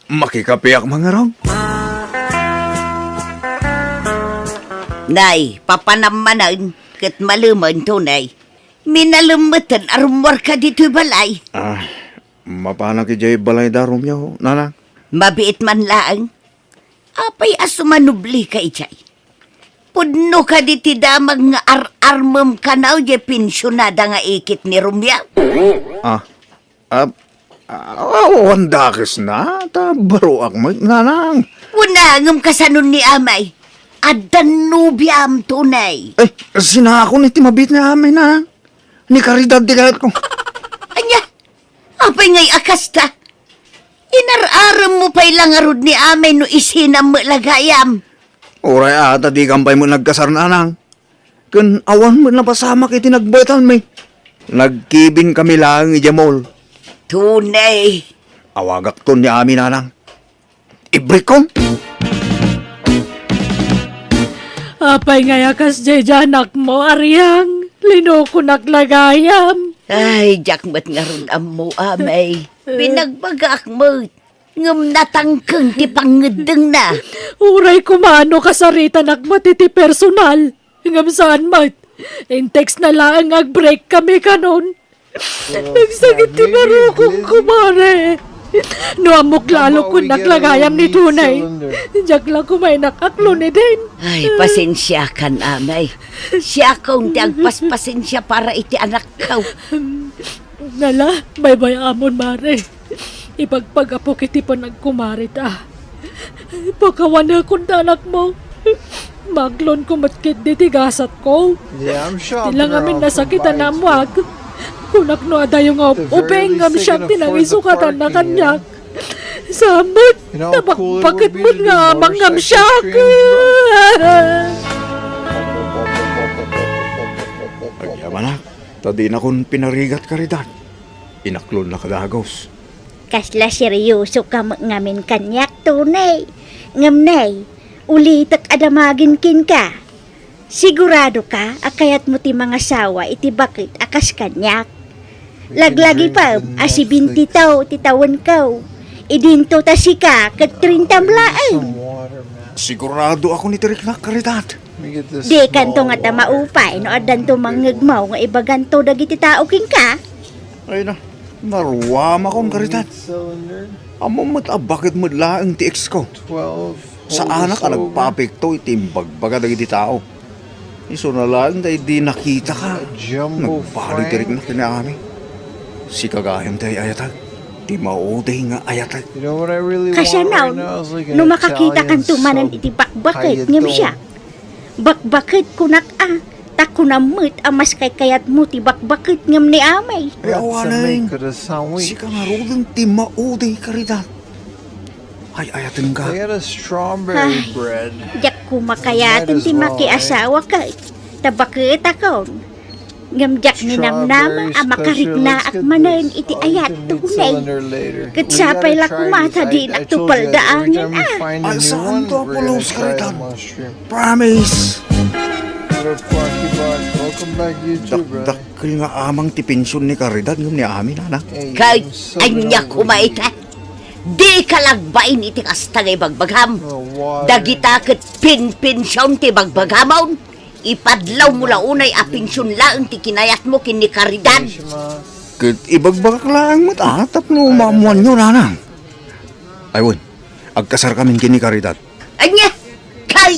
Makikapiyak mga rod. Nay, papanamanan, kat maluman tunay. Minalumutan arumwar ka dito'y balay. Mapana ki Jay balay da Romeo, nana. Mabiit man laang. Apay asumanubli ka ichay. Pudno ka diti damag nga ar-armam kanaw je pensyonada nga ikit ni Romeo. Wandakis na, baro akmag, nanang. Unangam kasanon ni amay. Adan nubiam tunay. Sinako ni timabit na amin na. Ni karidad di kahit ko. Anya, apay ngay akas ta. Inararam mo pa'y langarod ni amay no isinam mo lagayam. Oray ata di kampay mo nagkasar nanang. Kun awan mo na pasama kiti nagbaitan may. Nagkibin kami lang ijamol. Tunay. Awagak ton ni amin nanang. Ibrikon? Apay nga yakas janak mo, Aryang. Linoko naglagayam. Ay, jakmat nga ron mo amay. Binagbagak mo. Ngam natangkang ti pangedeng na. Uray kumano kasarita nakmatiti personal. Ngam saan mat. In-text na lang ag-break kami kanon. Nagsakit ti baro kong kumare. No amok lalo kung naglagayam ni tunay. Diyak lang kumay nakaklo ni din. Ay, pasensya kan amay. Siya kong ti agpaspasensya para iti anak kaw. Nala, bay-bay amon mare. Ipagpagapo kiti pa nagkumari ta. Pakawan na kung anak mo. Maglon ko matkit di tigasat ko. Yeah, I'm shopping Tilang amin around for nasakitan na bikes. amwag. Kunak no ada yung upeng ngam siya tinangisukatan na kanyak. Samot, You know how cool it napakpakit would be mo to do nga mangam motorcycle siya. Agyaman tadi na kun pinarigat karidad. Inaklon na kadagos. Kasla seryoso ka ngamin kanyak tunay. Ngamnay, ulitak adamagin kin ka. Sigurado ka, akayat mo ti mga sawa iti bakit akas kanyak. Laglagi pa, asi binti tao, titawan kaw. Idinto ta si ka, kat 30 laan. Some water, man. Sigurado ako ni Tirik na karidad. Let me get this Di kanto small nga ta one. maupay, no adan to mangagmaw nga ibaganto dagiti tao king ka. Ay na, naruwam akong karidad. 8 cylinder, Amo mo't bakit mo laang ti ex ko. 12. Sa anak ka nagpapikto itimbag baga dagiti tao. Iso na lang dahil di nakita ka. Jumbo Nagbali Tirik na Frank. kinami. Si kagayam tayo ayatag. Di mauday nga ayatag. You know what I really Kasya want now, right now is like an no makakita Italian kang tumanan sub. iti bakbakit Hayat ngam to. siya. Bakbakit kunak takunamit amas kay kayat mo ti bakbakit ngam ni amay. Ay awanay. Si Si ka nga rodang ti mauday karidad. Ay ayatan ka. They got a strawberry Ay. bread. Jak kumakayatan Might as ti well, makiasawa ka. Tabakit akon. Ngam jak ni namnama makarit na ak manayin iti ayat tunay. Kat sapay la kumata din at tupal daangin Ay, saan to, Apollos, karidad? Promise. Welcome back YouTube, bro. Dakdakkel nga amang ti pensyon ni karidad ngam ni amin anak. Kay anya kumaita. Di kalagbain iti kastangay bagbagham. Dagita ket pin-pinsyon ti bagbagamon. Ipadlaw mo launay a pensyon laeng ti kinayat mo kini karidad. Ket ibagbagak lang mo't atap no mamuan nyo nanang. Ayun, agkasar kamin kini karidad. Anya, Ay,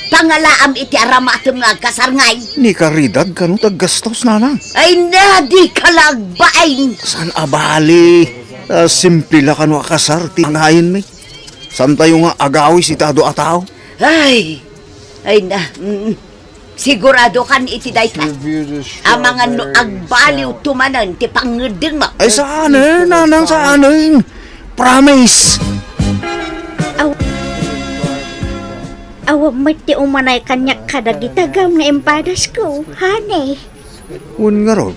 pangalaam iti aramatom nga kasarngay. Ni karidad kanu taggastos nanang. Ay na, di kalagbain. San abali? Simple la kanu akasar ti ngayon mi. San tayo nga agawis itado ataw? Ay na, sigurado kan iti dayta. Ang mga no agbaliw tumanan ti pangedeng mo. Ay saan nanang saan Promise! Awam mati umanay kanyak kadagitagam nga empadas ko, hane. Un nga ron,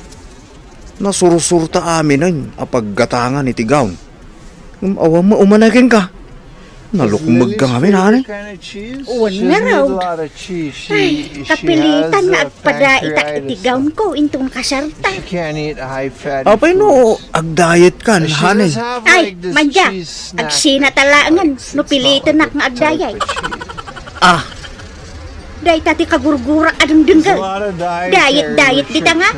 nasurusurta amin ang apaggatangan iti gaon. Awam mo umanakin ka. Nalukmag ka ngamin, hane. Un nga raw. Ay, kapilitan na agpada iti gaon ko intong kasarta. Apay no, agdayet ka, hane. Ay, manja, agsina talangan, no pilitan na nga agdayay. Day tati kagurgurak adong denggal. Dayet di tanga.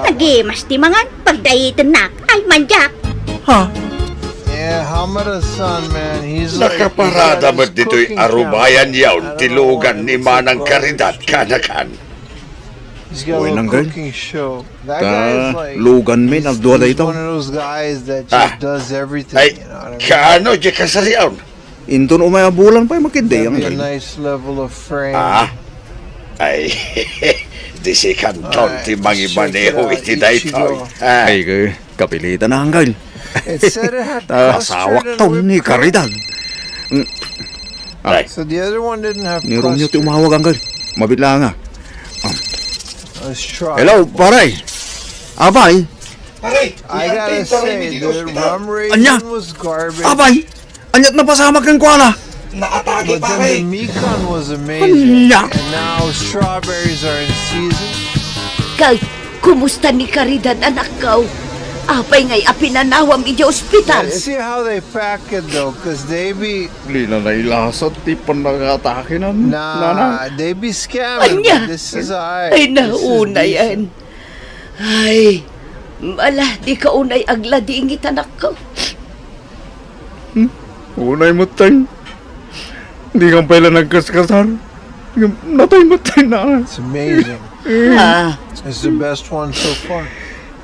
Nagimas ti mangan pagdayitan nak. Ay manjak. Ha? Yeah, Hamada son, man. He's like Nakaparada mo dito'y arubayan yawn, tilugan ni Manang Karidad kanakan. He's got a Uy, little nanggal. cooking show. That guy's like Lugan mi, nagduwa he's ito. one of those guys that just does everything. Ay, You know what I mean? kaano di kasariyawn? Inton umayabulan pa makiday ang That'd be a galing. nice level of frame. Ay, di si kanton ti mangimaneho iti daytoy. Ay, kapilitan na hanggal. It said it had Sawak custard to and ni whipped cream. Karidad. Ay, So the other one didn't have Ni Romeo ti custard. umawag hanggal. Mabitla nga. Let's try. Hello, paray. Abay. I gotta say, the rum Anya? raisin was garbage, Abay. Anyat na pasamak ng kwala. but then the Mikan was amazing. Anya. And now strawberries are in season. Kay, kumusta ni Karidad anak ko? Apay ngay apinanawam iti ospital. See how they pack it though, because they be Lila na ilasot ti panangatake na. they be scamming. Anya. This is I. Ay, nauna yan. Ay, ala, di ka unay agla di ingit anak ko. Unay mo tayo. Hindi kang pala nagkaskasar. Natay mo tayo na. It's amazing. It's the best one so far.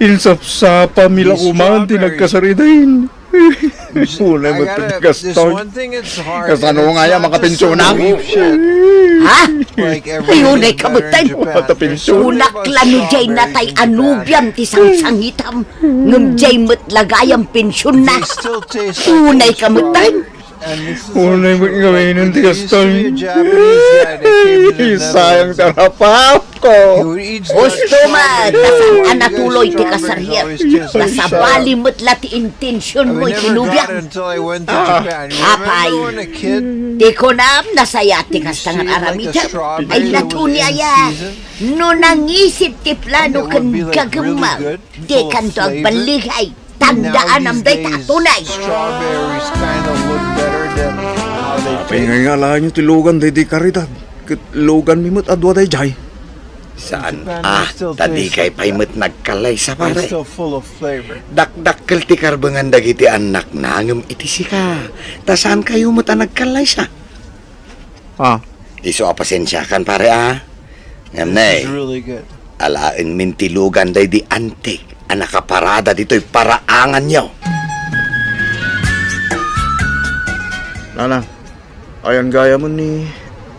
Ilsap-sapa mila These kumanti strawberries. nagkasaridahin. Unay I mo gotta. tayo There's gastoy. one thing it's hard. Kasano and it's nga yan, not mga just some pensyonan? weep shit. Ha? Like Ay, everything unay is better kabutay in mo. Japan. Mata There's pensyon. something Unak about lano jay strawberries natay in Japan. anubyam ti sang-sangitam. Ngam jay matlagayang pensyon na. They still taste Unay like kamutay. And this is Unay mo gawin ng there used to be a tigastoy. Japanese guy that came to the Sayang Netherlands. tarapaw He ko. would eat Gusto man, dasan anatuloy ti kasaryer. Basta Nasabali mo't lati intensyon mo I never got it itinubyan. until I went to Japan. You Apay. remember when a kid Di ko na nasayati you kas see tangan like a aramita. strawberry Ay that was natunya in ya. season? No nangisip ti plano It kan would be, like, gagamaw. really good, Di full of kan to flavor. agbaligay. Now Tandaan ang these day days, tatunay. strawberries kind of look better than how they Apay taste. nga nga lang nyo tilugan day di karidad. Lugan mi mo't adwa day jay. saan? Japan, they still Tadi taste kay like paimot nagkalay sa It's pare. still full of flavor. Dakdakkel ti karbangan dagiti anak nangem iti sika. Tasan kayo mo ta nagkalay sa? Ha? Iso apasensya kan pare Ngam It's really good. alain mintilugan day di antik. Anakaparada dito'y paraangan nyo. Nana, ayan gaya mo ni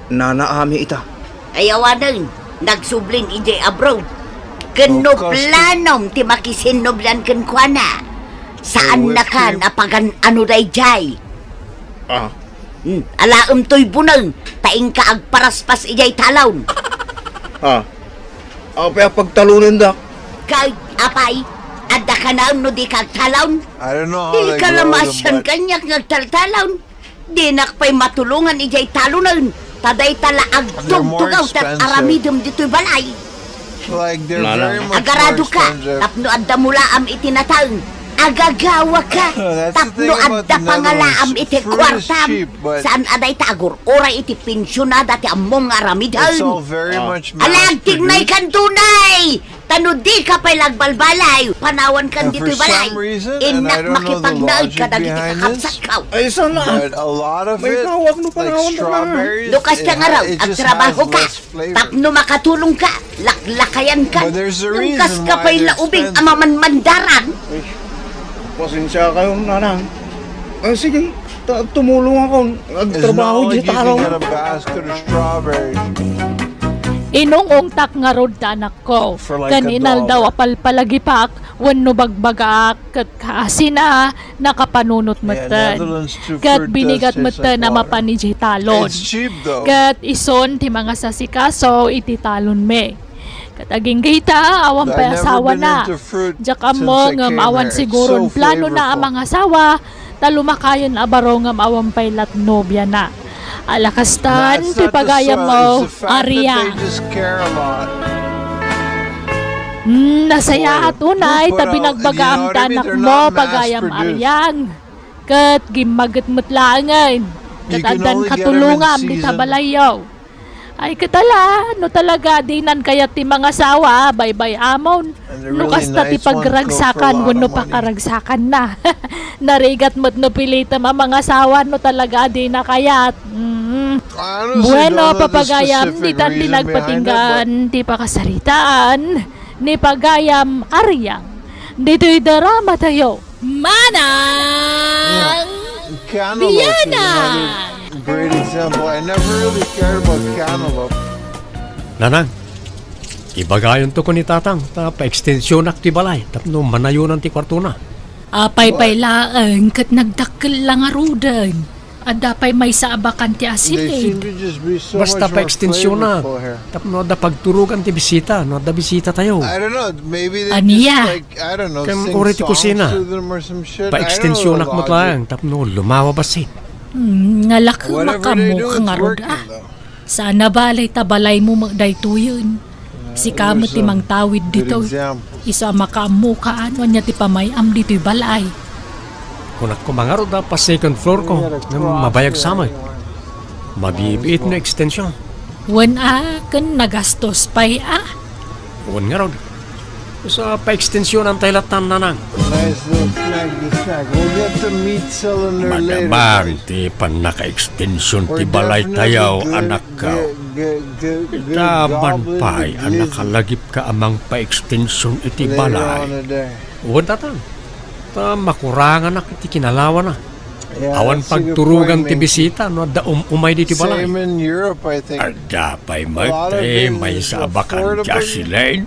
Nana Ami ita. Ayawanan, nagsublin ijay abroad. Kano planom ti makisinoblan kan kuana. Saan na kan apagan ano day jay. Alaam to'y bunang, taing ka agparaspas ijay talawn. Apay pagtalunin dak. Kay, apay, adda ka na no di kag talawn. I don't know how Di they ka grow them, lamasyan but kanyak nagtaltalawn. Di nakpay matulungan ijay talunan. Taday tala They're more agtugtugaw tat expensive. aramidom dito'y balay. like they're Nana. very much more Agarado ka, expensive. tapno adda mula am itinataon. Agagawa ka. That's the thing Tapno about adda the pangalaam Netherlands. iti Fruit is kwartam. cheap, but Saan aday tagor? Oray iti pensyonada ti among it's aramidhan. all very much Alag, tignay mass-produced. kan tunay! Tano di ka pa'y lagbalbalay. Panawan kan And dito'y for balay. some reason, and Inak I don't know the makipagdaig logic ka dagiti behind kakapsat this, ka. Ay, sana. but a lot of May it, tawag no like panahon na. strawberries, Lukas ka nga raw, it at just trabaho has ka. less flavor. Tapno makatulong ka. Laklakayan ka. But there's a Lukas reason ka why pa'y they're laubing expensive. amamanmandaran. Pasensya kayo, nanang. Ay, sige. Tumulong ako. It's Nagtrabaho not like dito you araw. can get a basket of strawberries. Inong tak nga rod tanak ko. For like Kaninal $1. daw apalpalagipak, wano bagbagaak, kat kaasina, nakapanunot matan. Netherlands too, Kat fruit binigat does taste matan like na water. mapaniji talon. It's cheap though. Kat ison ti mga sasikaso iti talon me. Kat aging gita, awan I've pa never asawa been na. into fruit Diyak since mo I ngam came awan here. It's siguron so plano na ang flavorful. mga asawa, talumakayon abaro ngam awan pa'y latnobya na. Alakastan, That's ti not the pagayam sun, mo, it's the fact that Arya. they just care a lot. Nasaya at unay, But, tabi you know nagbagaam what I mean? tanak They're mo, not pagayam mass-produced. aryang. Kat gimagat mutlaangan. You Kat can adan only get 'em in katulungam, di season. tabalayaw. Ay katala, no talaga dinan kayat ti mga sawa, bye-bye amon. And they're No really kasta ti nice ones, go for a pagragsakan, lot wano of pa money. karagsakan na. Narigat mo't no pilita mga sawa, no talaga di na kayat. I honestly Bueno, don't know the papagayam, di specific tan reason pinagpatinggan, behind it, di pa kasaritaan, ni pagayam aryang. Dito'y drama tayo. Manang but cantaloupe is Bianang! another great example. I never really cared about cantaloupe. Nanang, ibagayon to ko ni tatang, pa-extensyon ak ti balay, tapno manayunan ti kwarto na. Apay-pay laang, kat nagdakkel lang arudan. Adapay may sa abakan ti They seem asilid. to just be so Basta much more pa-extensyon na, flavorful here. tapno da pagturugan ti bisita, no da bisita tayo. I don't know. Maybe they Aniya. just like, I don't know, Kaya sing uri ti songs kusina. to them or some shit. Pa-extensyon I ak don't mo know the logic. lang, tapno lumawa basit. Ngalak Whatever they do, makamukha it's nga rod working though. Sana balay tabalay mo dayto yun. Si kamot ti mang tawid Good dito. example. Isa makamukaan, wanya ti pamayam dito'y balay. Kung ako mangaro da pa second floor ko, na mabayag samay. Mabibiit na extension. Wan kan nagastos pa'y Huwag nga rin. Sa pa-extensyon ang tailatan na nang. Nice little snack to snack. We'll get the meat cylinder later. Magamang ti pan naka-extension We're ti balay definitely tayaw good- anak ka. good Taman goblin pa'y with ang glizzy nakalagip ka amang pa-extension iti later balay. on a day. Huwag tatang. Ta makurangan na iti kinalawan na. Yeah, Awan that's a good pagturugan point, ti Minky. bisita no da umay di ti balay. Same in Europe, I think. Ada pa'y A lot of magte it may is sa abakan affordable. dya silain.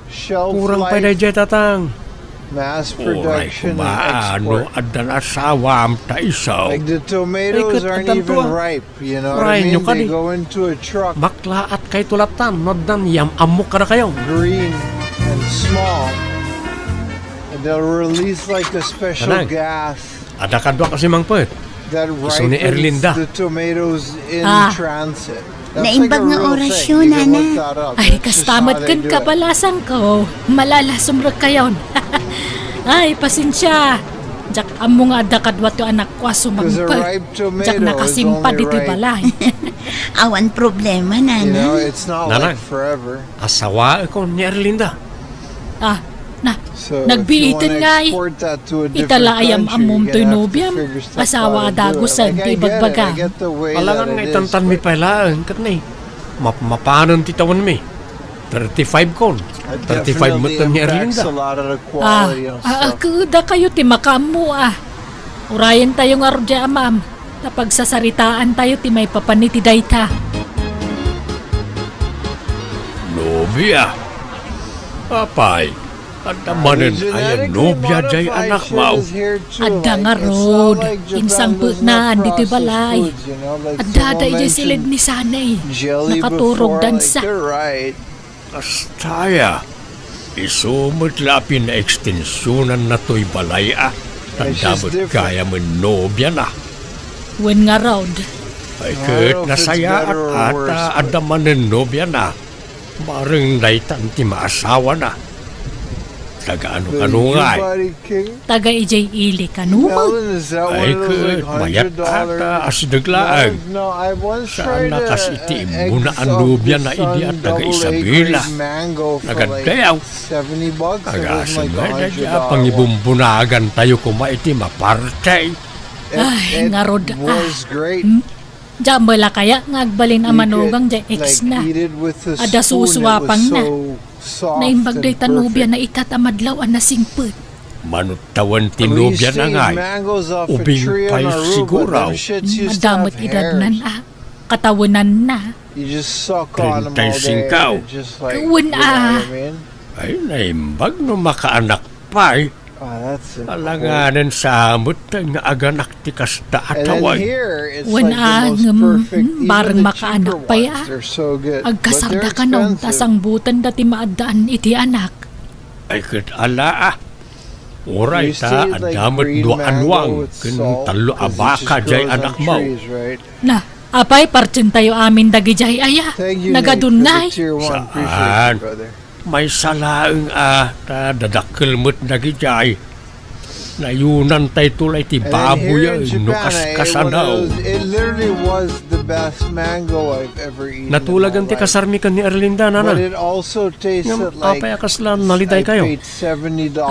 Shelf Kurang pa life, na tatang. mass Uray production, and kumaano export. adan asawam ta isaw. Like the tomatoes Ay, aren't katanto, even ah. ripe, you know what Uray, I mean? nyo ka They di. go into a truck, Maklaat kay tulatan no dan yam amok ka na kayo. green and small, and they'll release like a special Manang. gas Ada kadwa kasi mang pet. that Gusto ni ripens Erlinda. the tomatoes in Ah. transit. That's Naimbag like a nga real orasyon, thing. You can Nana. look that up. Ay, That's just kastamat how they kan do it. kabalasan ko. Malalasumrag kayon. Ay, pasensya. Jak amo nga ada kadwat yung anak ko Because a sumagpag. ripe Jak tomato is nakasimpa only dito ripe. balay. Awan problema, You Nana. know, it's not Nanang. like forever. Asawa ko ni Erlinda. So Nagbiitin if you nga wanna eh. export that to a different Itala ayam country, amom you're to'y gonna have to nobyam. figure stuff Asawa out to do it. adagusan, Like, ti I get it. bagbaga. I get the way Palangan that nga it is, itantan mi but pailaan kat ni. Mapanon ti tawan mi. 35 kon. it 35 mo definitely tan ni impacts Erlinda. a lot of the quality of stuff. Kuda kayo ti makamu Urayan tayo nga rodya ma'am. Napagsasaritaan tayo ti may papaniti dayta. Nobya. Apay. At amanin ay nobya jay anak mau. Adda nga rod. Insang na andito'y balay. Adda da ijay silid ni sanay. Nakaturog dansa. Astaya. Isumot lapin na ekstensyonan na to'y balay Tandabot kaya mo nobya na. Wen nga rod. Ay I don't kat know if it's nasaya better or worse, at adaman ng nobya na. Maring naitan ti maasawa na. taga-ano-kanungay. Taga ijay ili kanuma. Ay kat, mayat ata asidaglaag. Saan nakas iti munaan nubya na idi at taga-Isabela. Nagadayaw. Agasa nga na dya, pangibumbunagan tayo kumaiti mapartay. Ay, ngarod Diyan bala kaya ngagbalin ang manugang jay ex na. Ada suswapang na. Naimbag day tanubya na ikat amadlaw ang nasingput. Manutawan tinubya na ngay. Ubing pa'y siguraw. Madamot idadnan katawanan na. 35. Kawin Ay, naimbag no makaanak pa'y. Alanganan sa amot nga aganak ti kasta ataway. Barang makaanak pa ya. Agkasarda ka nung tasang butan dati maadaan iti anak. Ay kat ala Oray ta adamot no anwang ken talo abaka jay anak mo. Na, apay partin tayo amin dagi jay aya. Nagadunay. Saan? May salaeng ta dadakkel met dagi jay. Nayunan tay tulay ti baboy no kaskasanaw. It literally was the best mango I've ever eaten. Natulagan ti kasarmi kan ni Erlinda nana. But it also tasted like apay akaslan naliday kayo. I paid $70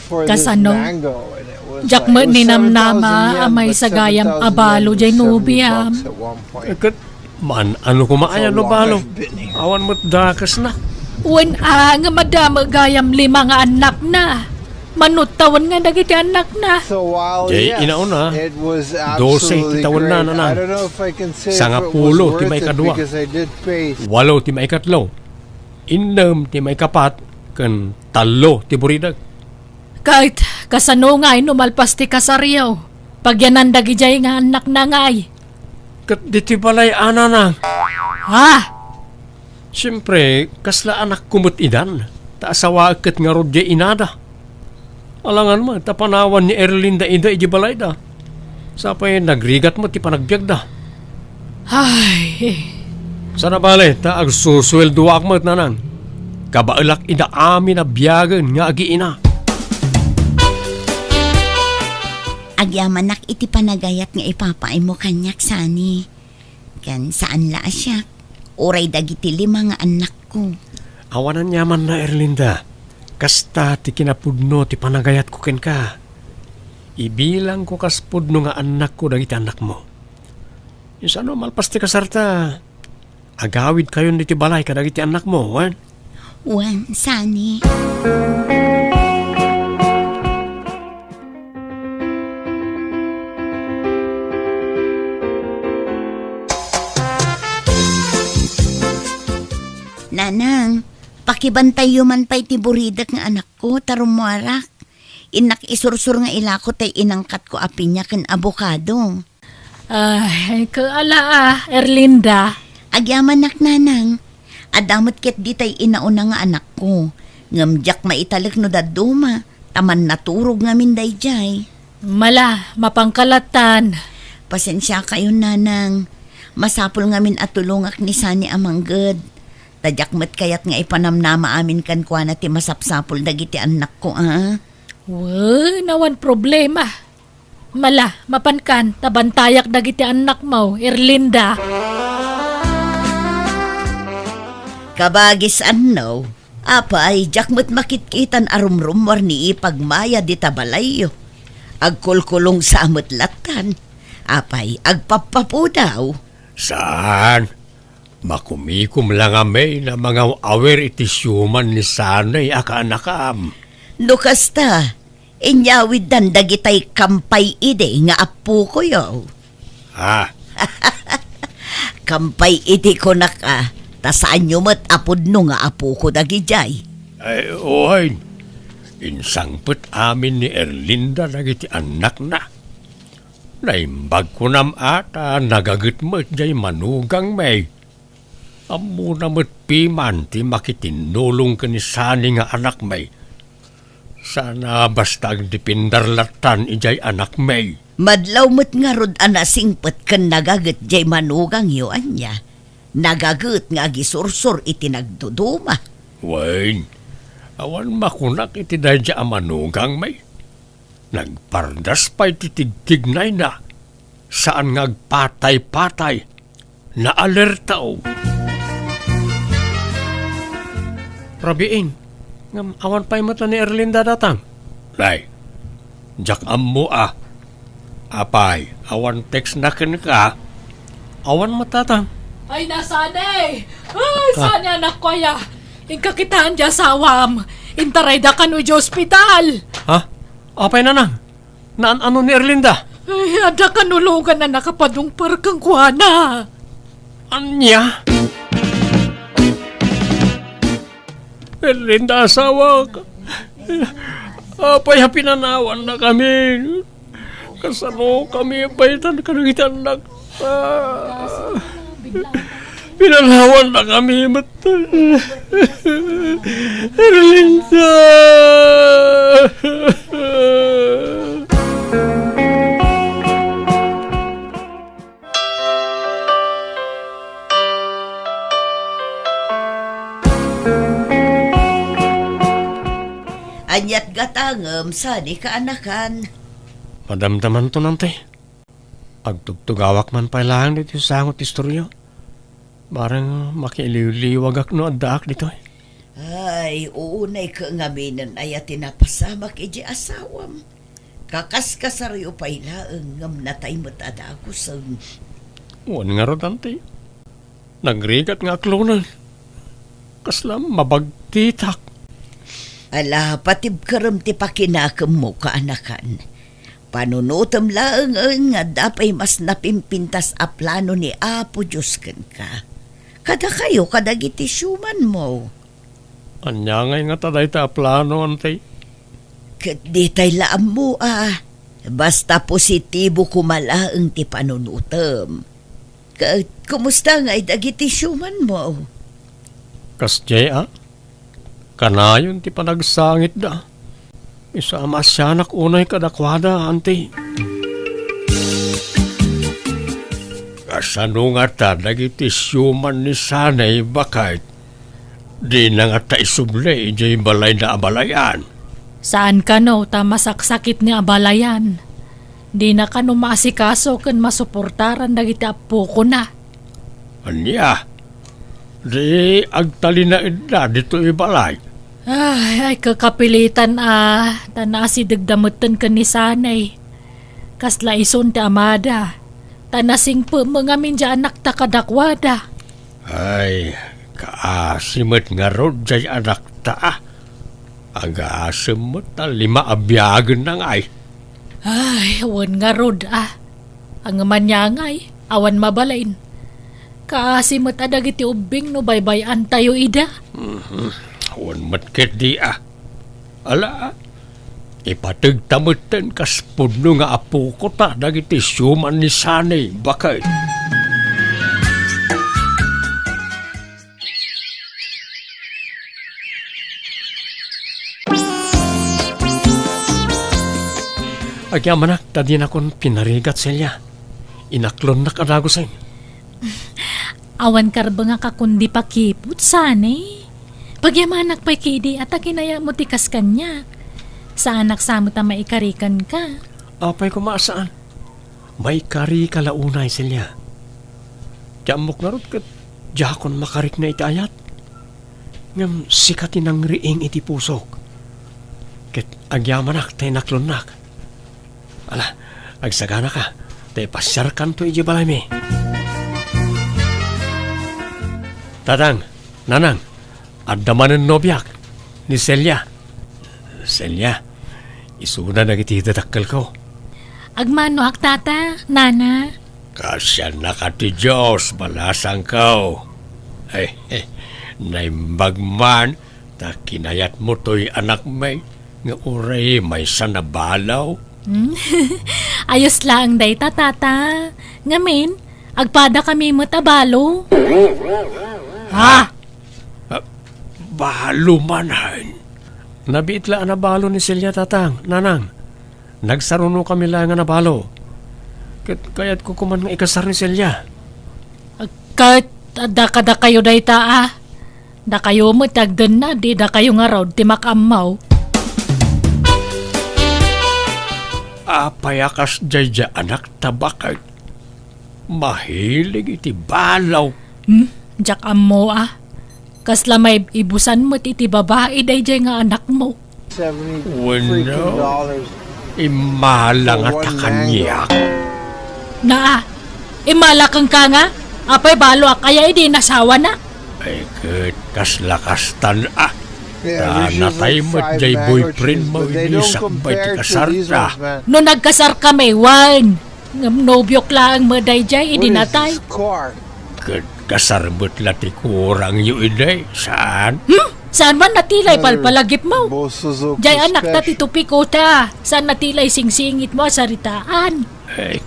for this kasano? mango. Jak mo ni namnama amay sagayam abalo jay nubiam. Eket man ano kumaayan no balo. Awan mo't dakas na. Nga madama gayam 5 nga anak na. Manutawan nga dagiti anak na. Jay inauna. 12 ti taon na nanan. Sanga pulo ti may kadwa. 8 ti may katlo. 6 ti may kapat. Ken 3 ti buridag. Kahit kasano nga numalpas ti kasaryaw. Pagyanan dagi jay nga anak na ngay. Kat di ti balay anana. Ha? Siyempre, kasla anak kumut idan. Taasawa ket nga rodya inada. Alangan mo, tapanawan ni Erlinda ida iji balay da. Sapay nagrigat mo ti panagbiag da. Ay. Sana bale, ta agsuswelduak mo nanan. Kabailak ida amin na biyagan nga agi ina. Agyamanak iti panagayat nga ipapaay mo kanyak sani. Kan saan la asyak? Oray dagiti 5 nga anak ko. Awanan yaman na Erlinda. Kasta ti kinapudno ti panagayat ko ken ka. Ibilang ko kaspudno nga anak ko dagiti anak mo. Yung ano malpas ti kasarta. Agawid kayo ni ti balay ka dagiti anak mo, wan? Wan, sani. Nanang, pakibantay man pa'y tiburidak nga anak ko, tarumuarak. Inak isursur nga ilako tay inangkat ko api niya kan abokado. Ay, kaala Erlinda. Agyaman nak nanang, adamot ket di tay inauna nga anak ko. Ngamjak maitalik no daduma, taman naturog nga minday jay. Mala, mapangkalatan. Pasensya kayo nanang, masapol nga min atulungak ni Sani amangged. Tadyak kayat nga ipanamnama amin kan kwa na ti masapsapol dagiti anak ko, nawan problema. Mala, mapankan, tabantayak dagiti anak mo, Erlinda. Kabagis ano, apay, jakmat makitkitan arumrum warni ipagmaya di tabalayo. Agkulkulong sa amutlatan. Apay, agpapapu daw. Saan? Makumikum lang amay na mga awer iti syuman ni sanay akanakam. Lukasta, inyawid dan dagitay kampay ide nga apu ko yo. Ha? Kampay ide ko na ka, tasaan nyo mat apod no nga apu ko dagijay. Ay, ohay. Insangput amin ni Erlinda dagiti anak na. Naimbag ko nam ata nagagat mo jay manugang may. Amo na mo't piman ti makitinulong ka ni Sani nga anak may. Sana basta ang dipindarlatan ijay anak may. Madlaw mo't nga rod anasingpet kan nagagat jay manugang yo anya. Nagagat nga gisursur iti nagduduma. Wain, Awan makunak iti dadya amanugang may. Nagpardas pa iti tigtignay na. Saan ngagpatay-patay. Na alerta o. Rabiin, ngam awan pa'y mata ni Erlinda datang. Lay, jak ammo Apay, awan text na ka. Awan matatang. Ay, nasanay! Ay, sana anak ko ya. Ingkakitaan dya sa awam. Intaray da ka no di ospital. Ha? Apay nanang? Naan ano ni Erlinda? Ay, ada ka nulugan na nakapadungpar kang kuwana. Anya? Erlinda, asawa ka. Apay, pinanawan na kami. Kasano kami, paitan ka ng itanak. Pinanawan na kami, mata. Erlinda! Anyat gatangem sani kaanakan. Madamdaman to nante. Agtugtugawak man pailangan dito sa sangot istoryo. Barang makiiliw-liwag ak no addaak dito. Ay, uunay ka ngaminan ay tinapasamak iji asawam. Kakas-kasaryo pailaang ngam natay matadagusan. Wan nga ro tante. Nagrigat nga klonan. Kaslam mabagtitak. Ala, patib karam ti pakinakam mo kaanakan. Panunutam laang nga dapay mas napimpintas a plano ni Apo Diyos kan ka. Kada kayo kadagiti syuman mo. Anya ngay nga taday ta plano antay. Kat di tay laam mo Basta positibo kumalaang ti panunutam. Kumusta nga dagiti syuman mo? Kasjay Kanayon ti panagsangit da. Isama siyanak unay kadakwada, ante. Kasano nga ta, dagiti syuman ni sanay bakit. Di na nga ta isublay, jay balay na abalayan. Saan ka no, tamasaksakit ni abalayan. Di na ka no maasikaso kan masuportaran dagiti apo ko na. Anya, di agtali na idda dito ibalay. Ay, kakapilitan tanasi dagdamutan ka ni sanay. Kasla ison ti amada. Tanasing po mga minja anak ta kadakwada. Ay, kaasimot nga rod jay anak ta Aga-asimot na 5 abyagan na ngay. Ay, awan nga rod Ang manyangay, awan mabalain. Kaasimot adag iti ubing no baybayan tayo ida. Awan matkit di Ala, ipatagtamutan kas puno nga apo ko ta dagiti syuman ni sanay bakit. Agyaman tadi na kon pinarigat silya. Inaklon na kadagusay. Awan karba nga kakundi pakiput sanay. Pagyamanak pa'y kidi at kinaya mo tikas kanya. Sa anak sa mo ta maikarikan ka. Apay ko maasaan. May kari kalaunay silya. Tiamok na rot kat jakon makarik na itayat. Ngam sikatin ang riing iti pusok. Kat agyamanak tayo naklonak. Ala, agsagana ka. Tayo pasyarkan to iji balay mi. Tatang, nanang. Addaman ng nobyak ni Celia. Celia, isuna na iti dadakkel ko. Agmano ak tata, nana. Kasya na ka ti Diyos, balasang ko. Naimbagman, ta kinayat mo to'y anak may, nga uray may sanabalaw. Ayos lang day tata. Ngamin, agpada kami mo tabalo. Balo manhan. Nabiitla na balo ni Celia tatang, nanang. Nagsaruno kami lang nga na balo. Kaya't ko kuman nga ikasar ni Celia. Kahit ada kayo day ta Da kayo mo tagdan na, di da kayo nga raw, ti makamaw. Payakas dya anak tabakay. Mahilig iti balaw. Jak amo Kasla may ibusan mo iti babae day nga anak mo. Wano, imala nga takanyak. Na imalakang ka nga? Apay balo kaya hindi nasawa na? Ay, kaslakastan Tanatay mo jay boyfriend mo inisak ba iti kasar na? No nagkasar kami, wan. Nobyok lang mo day jay, idinatay. Kasar mo't lati kurang yu iday. Saan? Saan man natilay palpalagip mo? Jay anak na titupi ko ta. Saan natilay singsingit mo saritaan? Ay,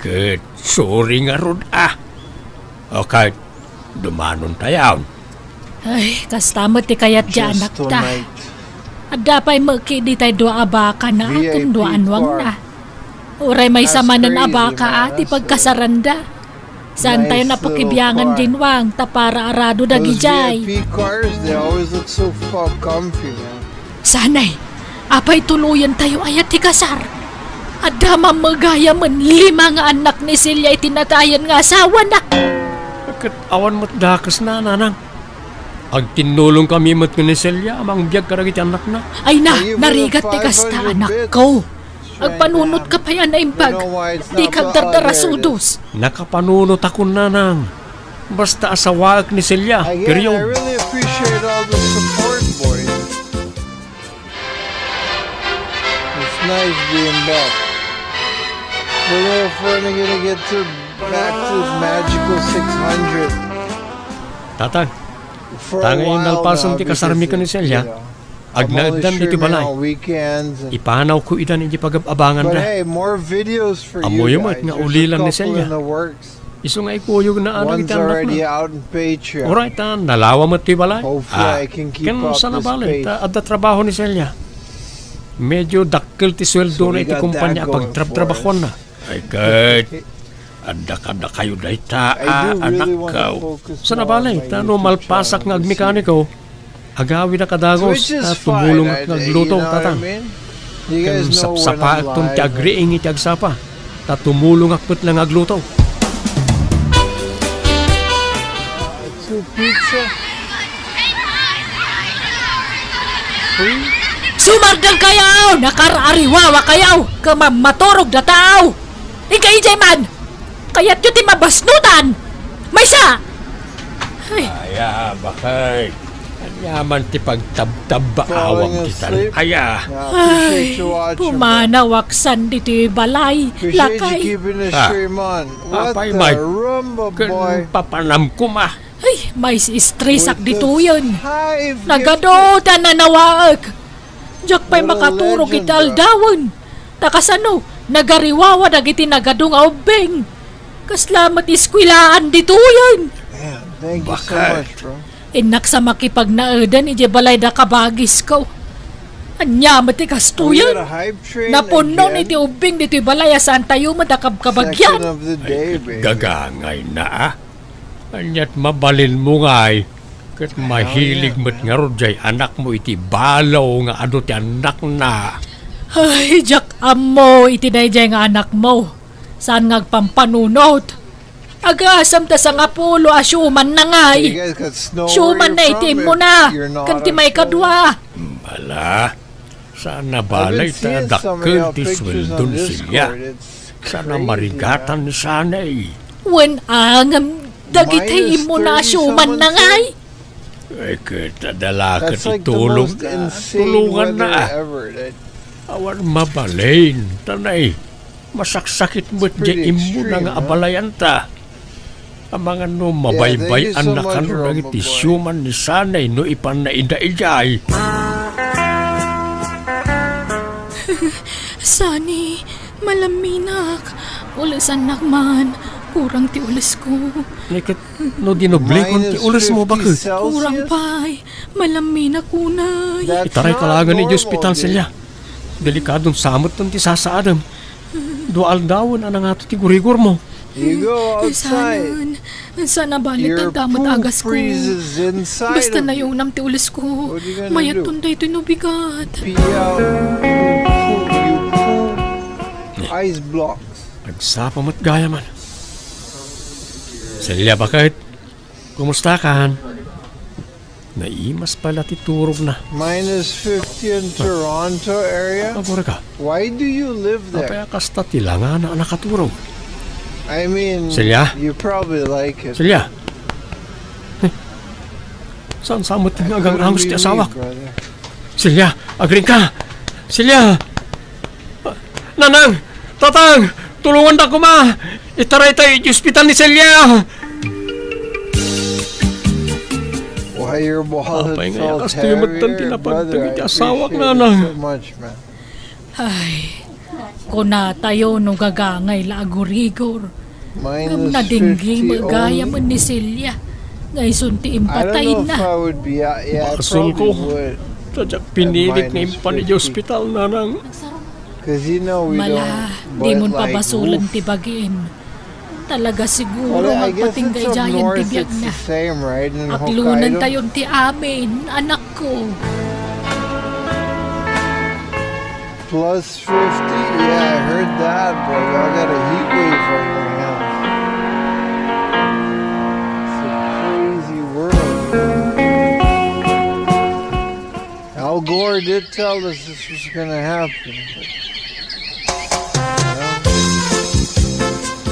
sorry nga ron Okay, dumanon tayaw. Ay, kastamot ti kayat dya anak ta. At dapay magkidi tayo dua abaka na kung dua anwang na. Uray may samanan abaka ti pagkasaranda. Saan tayo napakibiyangan din wang tapara arado dagijay. Sanay, apay tuluyan tayo ayat ti kasar. At damang magaya man 5 nga anak ni Silya itinatayan nga asawa na. Kat awan mo't dakas na, nanang. Ag tinulong kami mo't ni Silya, amang biyag karagit anak na. Ay na, narigat ti kasta anak ko. Agpanunot ka pa yan na impag. Di kag dardarasudos. Nakapanunot ako, nanang. Basta asawaak ni Silya. I really appreciate all the support, boys. It's nice being back. Don't know if we're gonna get back to magical 600. Tatang, For a tangay while nalpasan now, ti kasarmi ka ni because, Silya. Agnaagdan dito balay. Ipanaw ko idan hindi pag-abangan But na. hey, more videos for Amo you yung guys. nga There's ulilan a ni couple Celia. in the works. Iso nga ikuyog na anak One's iti anak already na. out in Patreon. Alright, nalawa mo ti balay. Hopefully I can keep up sa this nabalay, pace. adda trabaho ni Celia. Medyo dakkel ti sweldo So na we iti got kumpanya that going pagtrabahon na. Ay, kahit adda kayo dahi ta, I do anak really wanna ka. focus Sa more nabalay, on my tano YouTube malpasak channel nga this agmekaniko. Agawi na kadagos, Which is tumulong fine, at nagluto, you know what I tatang. mean? You guys know when Sapsapa I'm itong live. tiagriing iti agsapa. Tumulong akpet lang agluto. Two pizza. Free? Sumardang kayaw! Nakarariwawa kayaw! Kamaturog na tao! Ikay jay man! Kaya't yun ti mabasnutan! May sa! Ay, Aya, bakay. Anyaman ti pagtabtab ba awang Falling kita. asleep? Aya. Appreciate you watching. bro. pumanawaksan diti balay. Appreciate you Lakay. keeping the stream on. What Apay, the Mike. rumba, boy? Papanam ko ma. Ay, may stress ak With dito the yun. hive Nagadoda na nawaag. Diyak pa'y What a makaturog legend, iti aldawan. Takasano, nagariwawa dagiti nagadong aubeng. Kaslamat iskwilaan dito yun. Man, thank you so Bakay. much, bro. Inak sa makipagnaedan iti balay da kabagis ko. Anya mati We got a kastuyan. hype train Napunon again. iti ubing dito balay asan tayo madakab Section kabagyan. of the day, baby. Gagangay na Anyat mabalin mo ngay. Kat mahilig mo't nga rodjay anak mo iti balaw nga ano ti anak na. Ay, jak amo iti dayjay nga anak mo. Saan ngagpampanunot? Agasam ta sa nga pulo asyuman na You ngay. guys got snow Syuman na where you're itim from mo if na. you're not Kanti on may show. kadwa. Bala. Sana I've balay been ta seeing some of dakkel y'all ti pictures sweldo on ni Silya. Discord. It's Sana crazy, marigatan ni sanay. Wen angam dagitay Minus mo na 30 asyuman na someone ngay. Ay, kita dala ka That's ti like the tulong most na. insane Tulungan weather na ever. Awan mabalin. Tanay. Masaksakit mo't pretty di imo na extreme, nga huh? abalayan ta. Ang mga no mabaybay thank you so anak much, ano Roma nang boy. itisyuman ni sanay no ipan na ida-ijay. Sani, malaminak. Ulas anak man. Kurang ti ulas ko. Nikit no dinoble kon ti ulas mo bakit? Kurang pay. Malaminak kunay. Itaray kalagan ni hospital sila. Delikadong samot ton ti sasaadam. Dual dawon anang ato ti gurigor mo. You go outside. Sana balit Your ang damot poop agas ko. freezes inside Basta of na you. yung namtiulis ko. What are you gonna Mayat do? tunday ito nubigat. Pee out. You poop. Ice blocks. Nagsapa mo't gaya man. Silya, bakit? Kumusta ka? Naimas pala titurog na. Minus 50 in Toronto area. Mabura ka. Why do you live there? Apaya kasta tilangan na nakaturog. I mean, Silya? you probably like it. Silya. Saan samot yung agang angos ti asawak? Brother. Silya, agring ka! Silya! Nanang! Tatang! Tulungan na ko ma! Itaray tayo yung hospital ni Silya! Why your wallet Apay nga, felt kasto yung magtan heavier, tinapagtag brother. I iti asawak, appreciate nanang. it so much, man. Ay, kuna tayo no gagangay laagurigor. Ngam Minus na dinggi 50 magaya only. mo ni Silya. Ngay sunti I don't impatay know if na. I would be, yeah, I Bakasol probably ko. would. Tadyak pinilit Minus na yung panay 50. hospital, nanang. Cause you know we Mala, don't, di but mo like, pabasulan oof. tibagin. Talaga siguro Well, I guess magpatinggay it's up jayan north, tibiyag it's na. the same, right? In Aklunan Hokkaido. tayon ti amin, anak ko. Plus 50? Yeah, I heard that, but y'all got a heat wave right now. It's a crazy world. Al Gore did tell us this was gonna happen.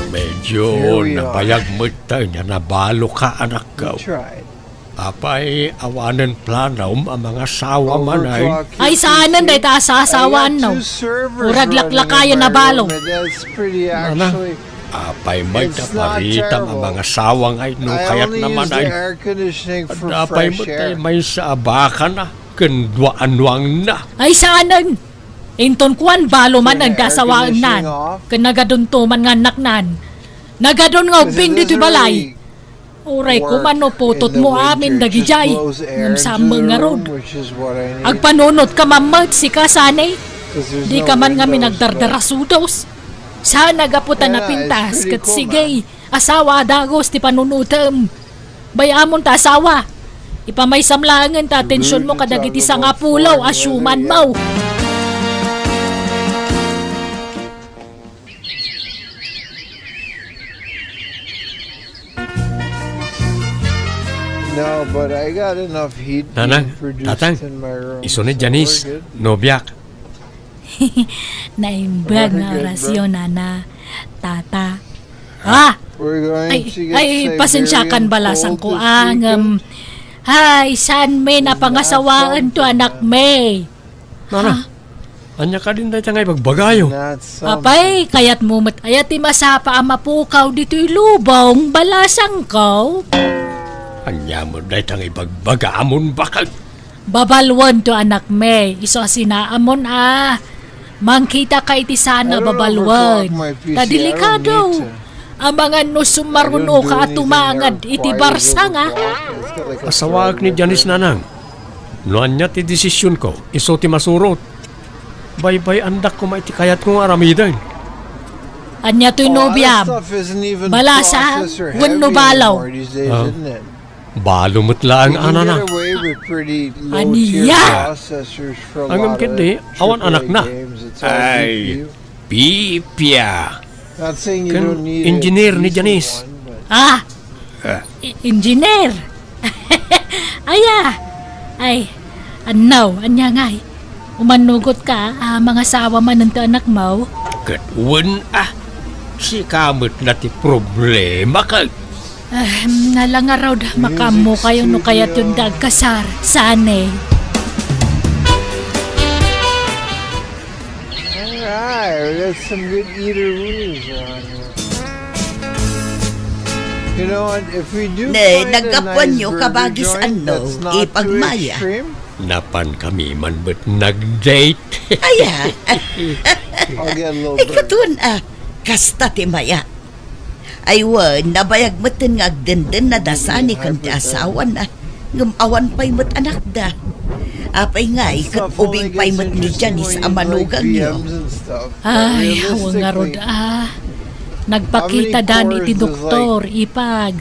Medyo Here we are. nabayag mo tayo niya, nabalo ka, anak We ko. tried. Apay, awanan planaw ang mga sawa man ay. Overclock Ay your saanan PC. day ta asasawaan I got no. two servers Urag running laklakayan in na my balo. room, and that's pretty Nana. actually. Apay may It's not taparita ang terrible. mga sawang ay no I kaya't only naman use the ay. air conditioning for Apay mo fresh tayo air. may sa abakan na. Kendwaan-wang na. Ay saanan. Inton kuan balo man ang Air dasawaan nan. conditioning off? Kanagadon to man nga naknan. Nagadon nga Because ubing it dito doesn't balay. really Oray ko work man no putot in the mo winter. amin It just dagijay. blows air Ngam into sa the mga room, road. which is what I need. Agpanunod ka mamat si kasanay. 'Cause there's Di no ka man nga windows, minagdardarasudos. Sana gaputan na Yeah, pintas it's pretty kat cool, sige. Asawa dagos ti panunutem. Bayamon ta asawa. Ipamay samlangan ta atensyon mo kadagiti sa nga pulaw asyuman mo. No, but I got enough heat Nanang, being produced tatang, in my room. iso ni so Janice, we're good. nobyak. Naimbag nga Good, bro. orasyon nana. Tata. Ah! We're going Ay, to get ay, pasensyakan Siberian balasang cold ko this ang weekend. Hay, saan may napangasawaan to anak may? Nana, anya ka din tayo ngay pagbagayo. Not something. Apay, kaya't mumot ayat ti masapa ang mapukaw dito'y lubong, balasang ko. Anya mo dahi tayo ngay pagbagamon bakag. Babalwan to anak may, iso sinaamon Mangkita ka iti sana I don't babalwan. overclock my PC. Tadelikado. I don't need to. Ang mga nusumaruno ka at tumangad iti barsa nga. Asawag ni Janice nanang. No anya ti desisyon ko, iso ti masurot. Baybay andak ko maiti kayat kong aramidan. Anya to'y nobyam. Balasa, wenno balaw. Ah. Balo mutla ang anana. Aniya! Angam kindi, awan anak na. Ay, pipya. Kan engineer ni Janice. Ah! Engineer! Aya! Ay, anaw, anya ngay. Umanugot ka, mga sawa man ng anak mo. Katwan si kamot na ti problema ka. Nalanga raw makamo kayo no kayat yung dagkasar. Sane. Alright, we got some good eater-roonies on here. You know what, if we do Ne, find a nagkapuan nice nyo burger kabagis joint ano, that's not too ipagmaya. extreme, Napan kami man ba't nag-date? Aya, I'll get a little burger. ikatun kasta ti maya. Aywan, nabayag matan nga agdenden na dasani kang ti asawan na. Ngumawan pa'y mat anak da. Apay nga, ikat ubing pa'y mat ni Janice ang manugang niyo. Ay, hawang nga rod Nagpakita dan iti doktor, ipag.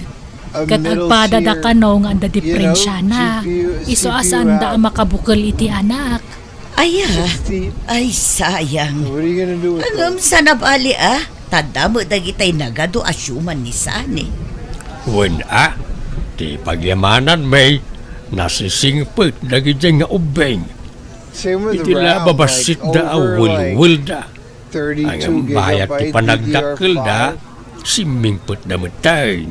Kat agpadada ka no nga anda depresya na. Iso asan da makabukal iti anak. Ay sayang. What are you gonna do with Angam those? sa nabali tadamo dagitay nagado asyuman ni Sani. Wen ti pagyamanan may nasisingpit dagi dyan nga ubeng. Same with Iti la RAM, babasit like da over like awul da. 32 Ang bayat ti gigabyte panagdakkel da, DDR5. simingpit na matay.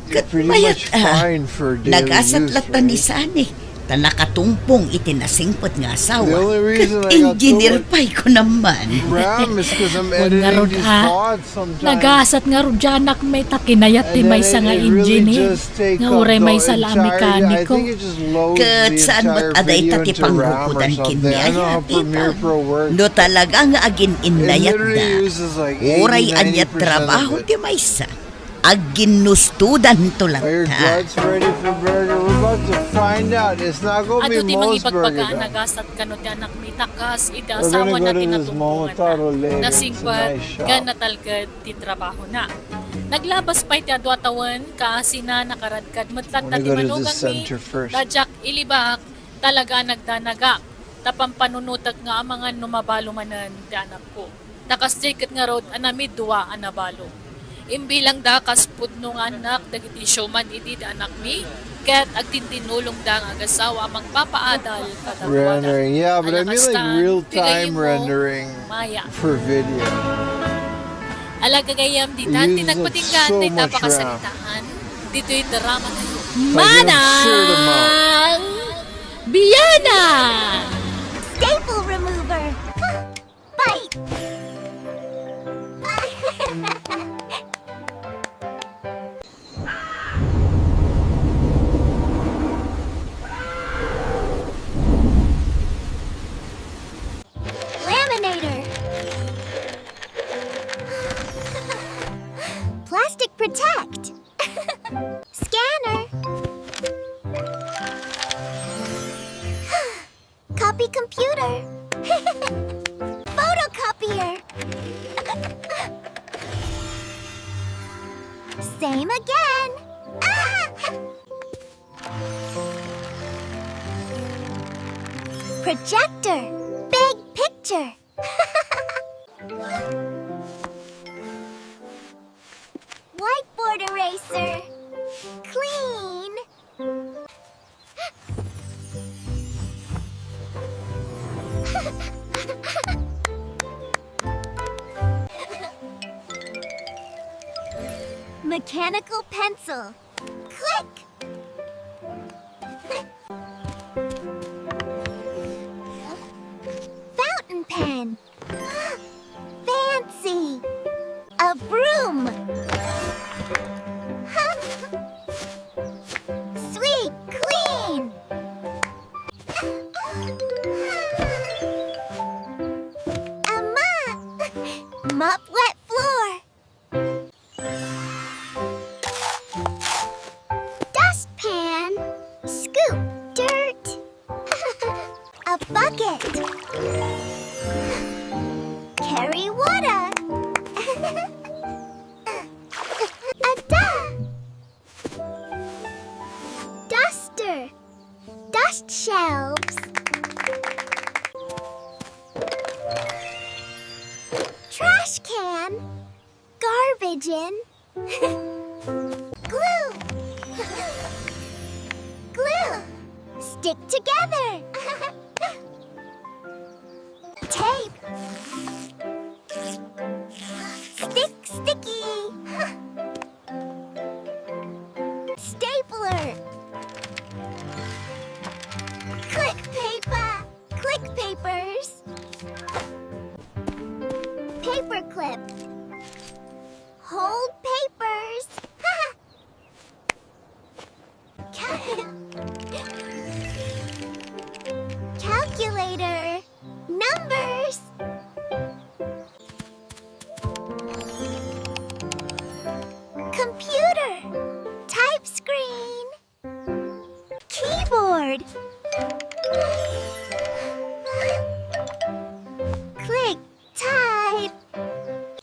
Kat Pretty mayat much fine for daily use, nagasatlat ni right? Sani. Ta nakatumpong itinasingpot nga asawa. The only reason Kat I got engineer told pa'y ko naman. RAM is because I'm Huwag nga editing rod, these VODs sometimes. Nagasat nga ro dyanak may takinayat ti And may then sa nga it really engineer. just take Nga up uray may the sala entire- I mekaniko. think it just loads Kat the saan entire mo't aday video tati into RAM or pangrukutan something. I don't kinniaya, know how Premiere ipa. Pro works. No talaga nga agin It inlayat literally da. uses like Oray 80-90% anyat of trabaho it. ti maysa. Agin nustudan to lang Are your ta. guts ready for burger? We're about to find out. It's not going Ato to ti be mangi most burger. pagpagaan though. nagasat kano ti anak mi takas iti We're asawa gonna na go to this tinatumpungan Momotaro later. na. It's a Nasingpad nice shop. ka natalgad ti trabaho na. Naglabas pa iti adwa tawan kasi na nakaradkad matlat I'm na gonna ti go to the manugang mi center first. tadyak ilibak talaga nagdanagak tapang panunutak nga amangan numabalumanan ti anak ko. Takas jacket nga road anamid duwa anabalo. Imbilang dakas pudno nga anak dagiti showman iti ti anak mi ket agtintinulong da nga agasawa amang papaadal kadagwada. Rendering, yeah, but I mean like Alastan, real-time pigayin mo, rendering Maya. for video. Alagagayam di It dati uses up nagpatinggan so tayo much napakasalitaan. Dito yung drama na yun. Like an absurd Manang Bianang! Staple remover. Bite. Laminator. Plastic protect. Scanner. Copy computer. Photocopier. Same again. Projector. Big picture. Whiteboard eraser. Clean. Mechanical pencil. Click. Fountain pen. Fancy. A broom. Sweet, clean. A mop. Mop wet floor. Dustpan. Scoop dirt. A bucket. Carry water. A duster. Dust shelves. Trash can. Garbage in. Glue. Glue. Stick together. Tape. Sticky. Stapler. Click paper. Click papers. Paper clip. Hold papers. Calculator. Numbers. Computer. Type screen. Keyboard. Click, type.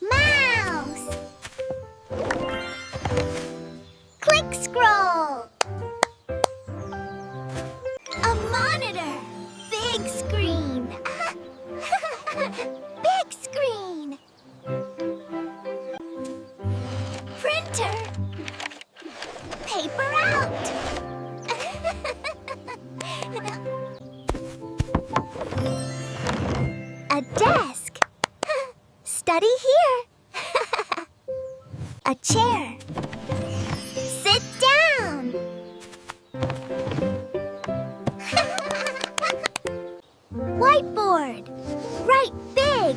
Mouse. Colorful! A monitor! Big screen! Big screen! Printer! Paper out! A desk! Study here! A chair! Sit down! Whiteboard! Write big!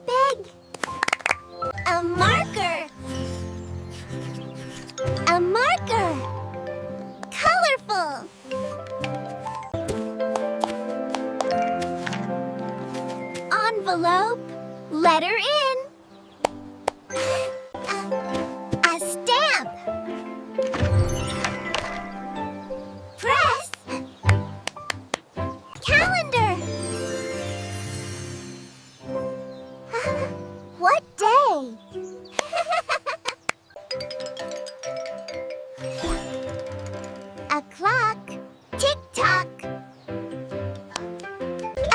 Big! A marker! A marker! Colorful! Envelope! Letter in! A stamp! Press! Calendar! What day? A clock! Tick-tock!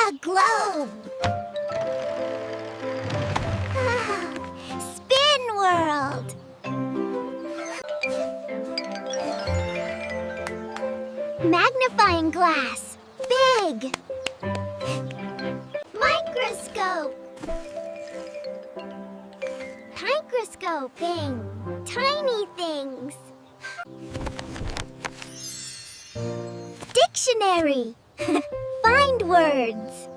A globe! Spin World! Magnifying glass! Big! Microscope! Microscoping! Tiny things! Dictionary! Find words!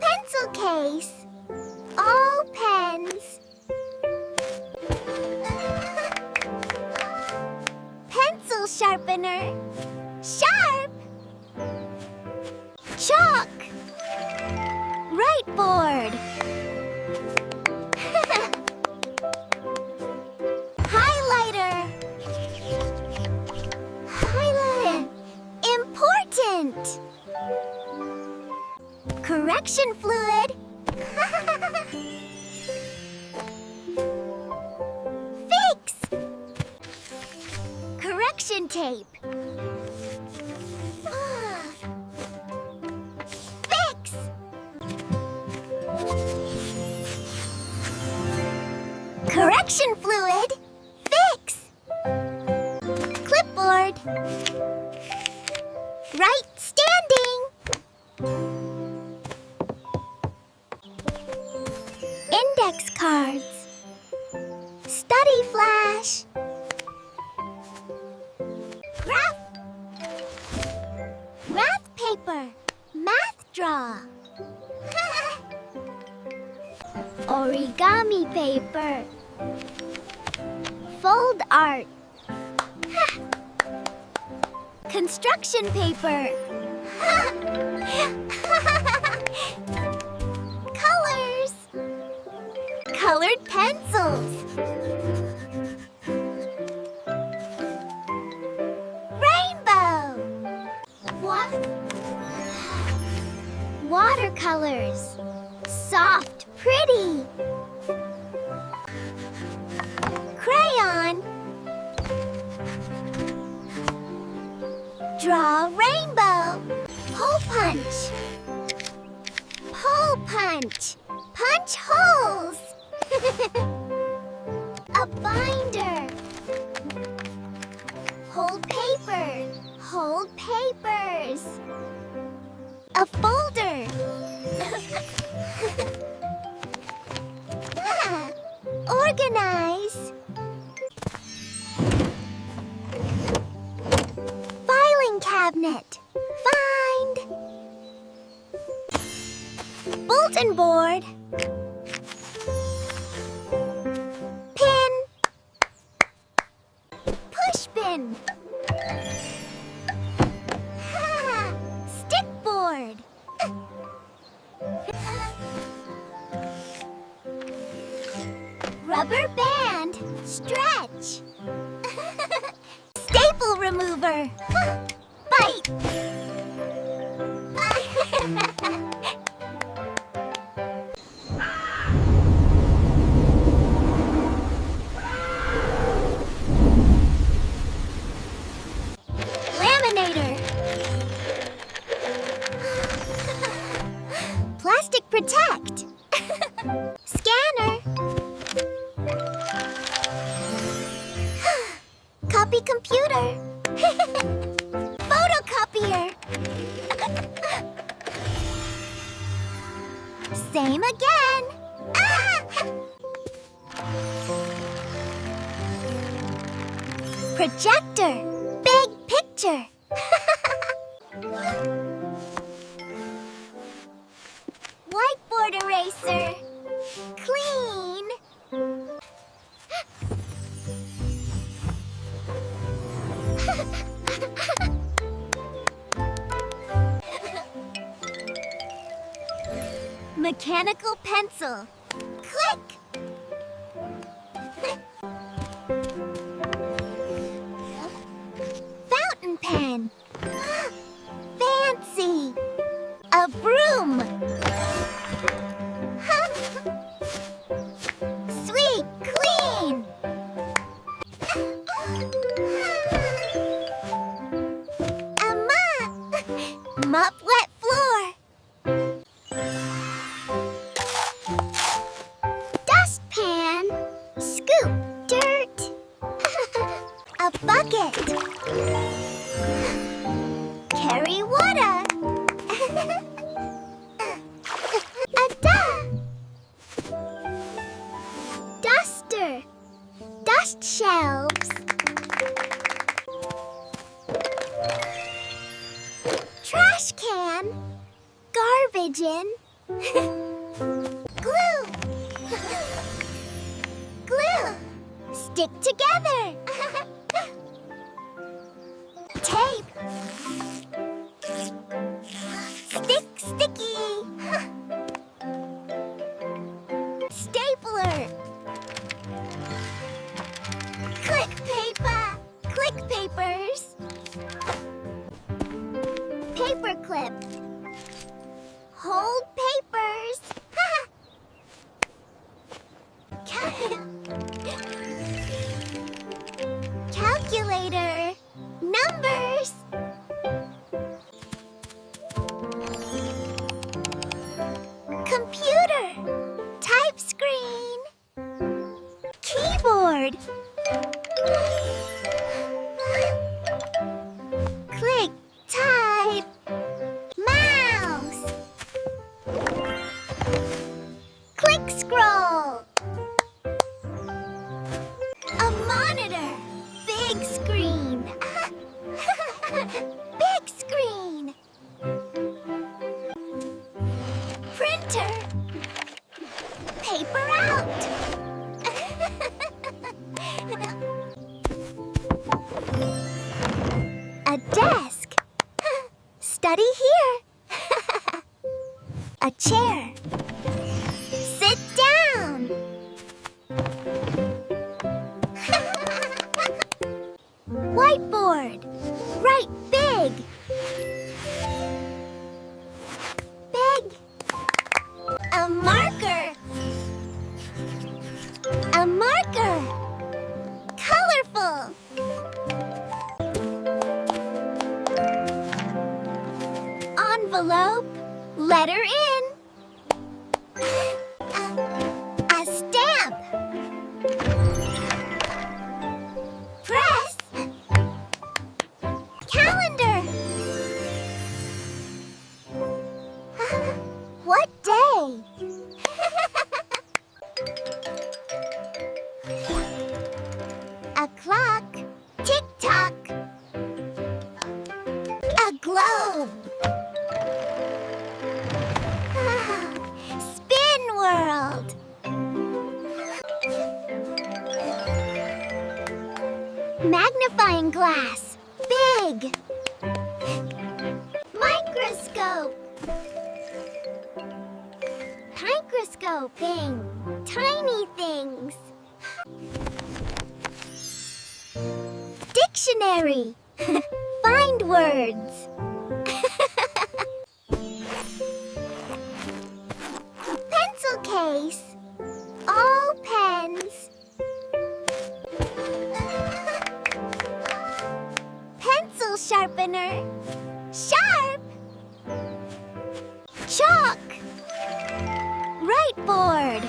Pencil case! All pens! Pencil sharpener! Sharp! Chalk! Whiteboard! Highlighter! Highlighter! Important! Correction fluid! Fix! Correction tape! Fix! Correction fluid! Fix! Clipboard! Right standing! Index cards! Study flash! Graph paper! Math draw! Origami paper! Fold art! Construction paper! Colors! Colored pencils! Rainbow! Watercolors! Soft, pretty! Crayon! Draw rainbow! Hole punch! Hole punch! Punch holes! A binder! Hold paper! Hold papers! A folder! Organize! Filing cabinet! Find! Bulletin board! Pin! Push pin! Stick board! Rubber band! Stretch! Staple remover! Bite! Scanner. Copy computer. Photocopier. Same again. Projector. Big picture. Whiteboard eraser. Clean. Mechanical pencil. Click. Fountain pen. Fancy. A broom. Sweet, clean. A mop. Mop wet floor. Dustpan. Scoop dirt. A bucket. Carry water. A duster. Dust shelves. Trash can. Garbage in. Glue. Glue. Stick together. Tape. Sticky. Stapler. Click paper. Click papers. Paper clip. Hold papers. Calculator. Numbers. Computer. Type screen. Keyboard. Click, type. Mouse. Click, scroll. A monitor. Big screen. Big screen. Printer. Paper out. A desk. Study here. A chair. Sit down. Whiteboard. Write big. Big. A marker. A marker. Colorful. Envelope. Letter in. A stamp. Press. Calendar. What day? A clock. Tick-tock. A globe. Spin world. Magnifying glass. Big. Microscope. Microscoping. Tiny things. Dictionary. Find words. Pencil case. All pens. Pencil sharpener. Sharp. Chalk. Whiteboard.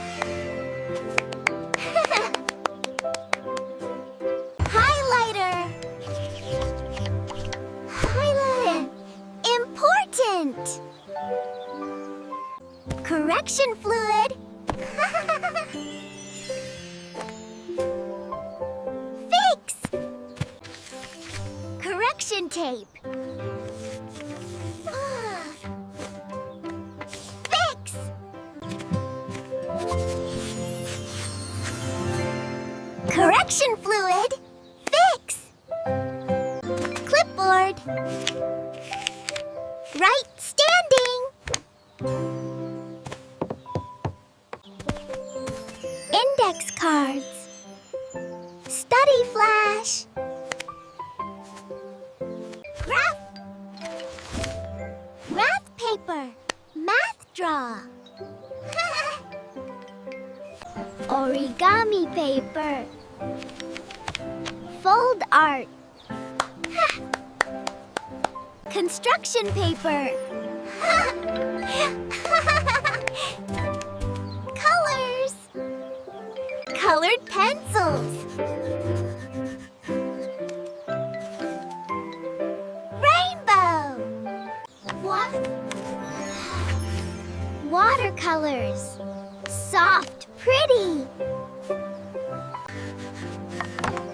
Correction fluid. Fix. Correction tape. Fix. Correction fluid. Fix. Clipboard. Right standing. Index cards. Study flash. Graph paper. Math draw. Origami paper. Fold art. Construction paper. Colors. Colored pencils. Rainbow. Watercolors. Soft, pretty.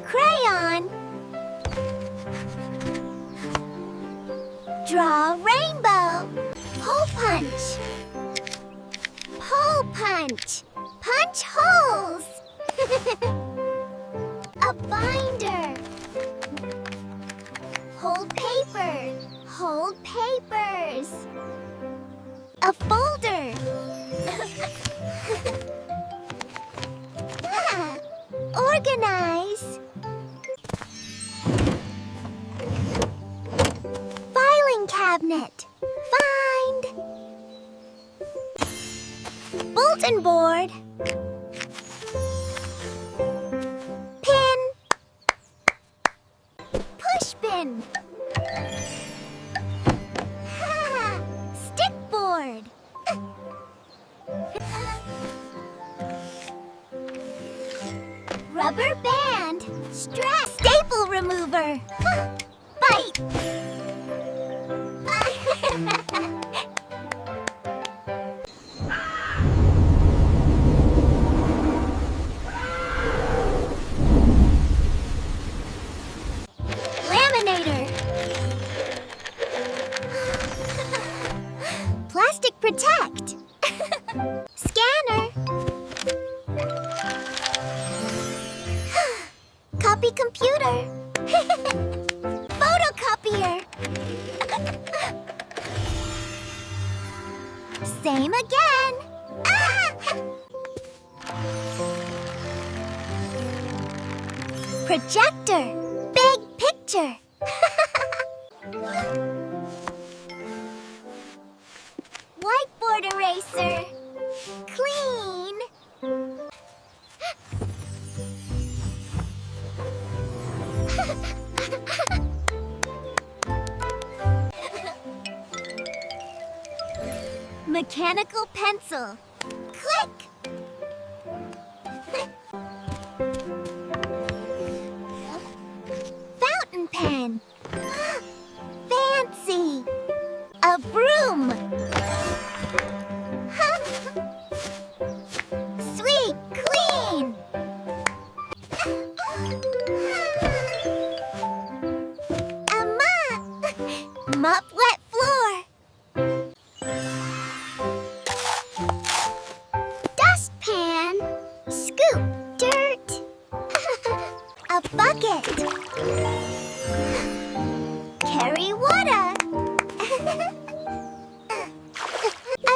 Crayon. Draw rainbow. Hole punch. Hole punch. Punch holes. A binder. Hold paper. Hold papers. A folder. Organize. Filing cabinet. Find. Bulletin board. Pin. Push bin. Stick board. Rubber band. Strap. Staple remover. Bite. Laminator. Plastic protect. Scanner. Copy computer. Photocopier. Same again. Projector. Big picture. Whiteboard eraser. Clean. Mechanical pencil. Click. Fountain pen. Fancy. A broom. Sweet clean. A mop. Mop wet floor. Dustpan. Scoop dirt. A bucket. Carry water. A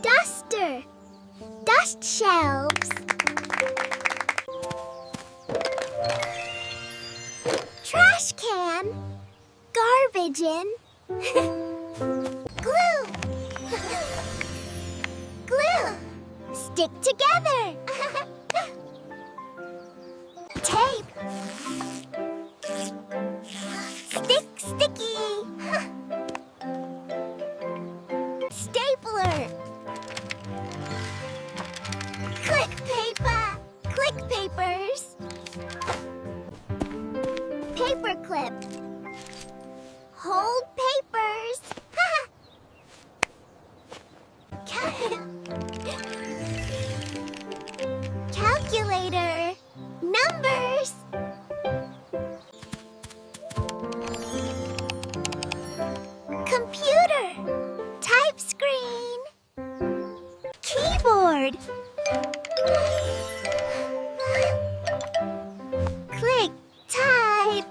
duster. Dust shelves. Trash can. Garbage in. Glue. Glue. Stick together. Tape. Stick sticky. Stapler. Click paper. Click papers. Paper clip. Hold papers. Calculator. Numbers. Computer. Type screen. Keyboard. Click. Type.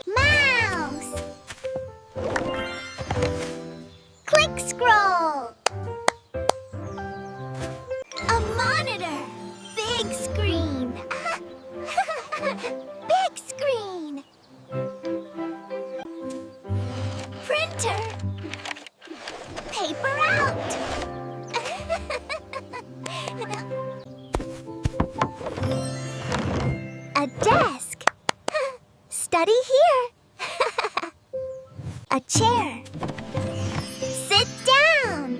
Mouse. Click scroll. A monitor. Big screen. Big screen. Printer. Paper out. A desk. Study here. A chair. Sit down.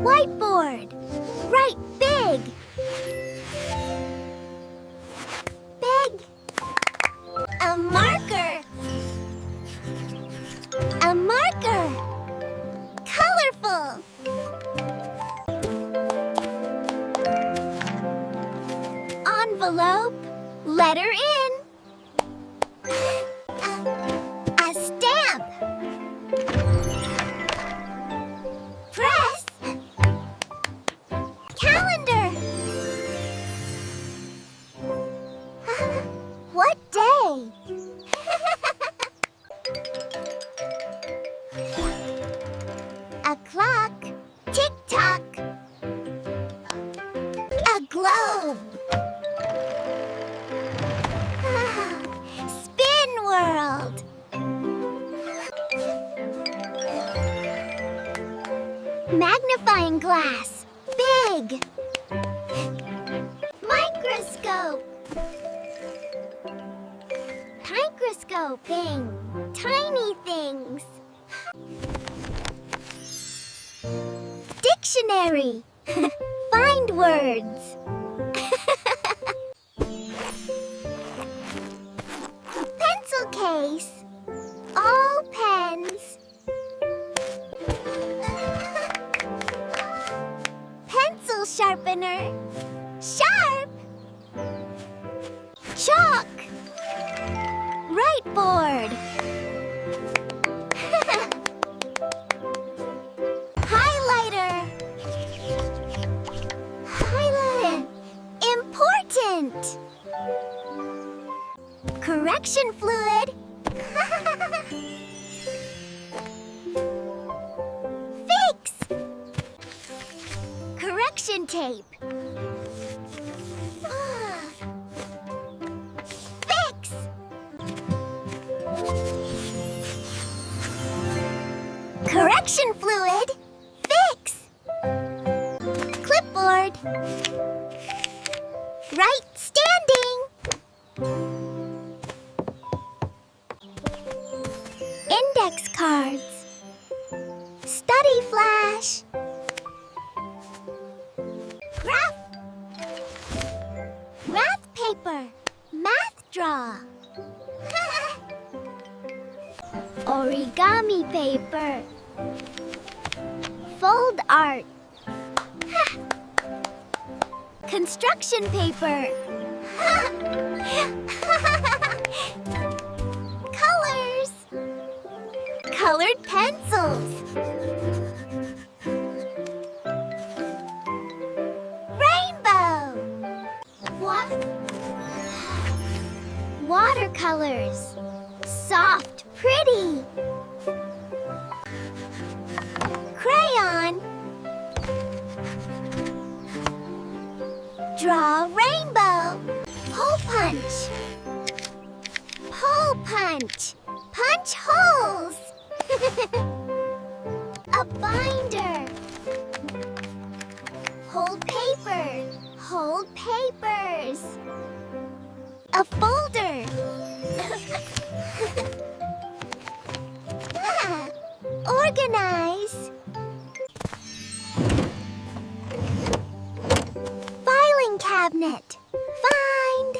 Whiteboard. Write big. Big. A marker. A marker. Colorful. Envelope. Letter in. A stamp. Press. Calendar. What day? A clock. Tick-tock. A globe. Spin world. Magnifying glass. Big. Microscope. Microscoping. Tiny things. Dictionary. Find words. Pencil case. All pens. Pencil sharpener. Sharp. Chalk. Whiteboard. Highlighter. Highlighter. Important. Correction fluid. Fix. Correction tape. Fix. Correction fluid. Fix. Clipboard. Right standing. Index cards. Study flash. Graph paper. Math draw. Origami paper. Fold art. Construction paper. Colors. Colored pencils. Rainbow. What? Watercolors. Soft, pretty. Crayon. Draw rainbow. Hole punch. Hole punch. Punch holes. A binder. Hold paper. Hold papers. A folder. Organize. Filing cabinet. Find.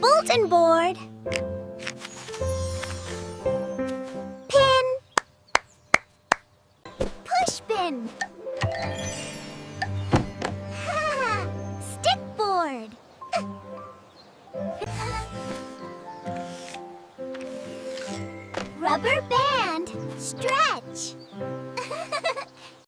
Bulletin board. Wooden. Stickboard. Rubber band. Stretch.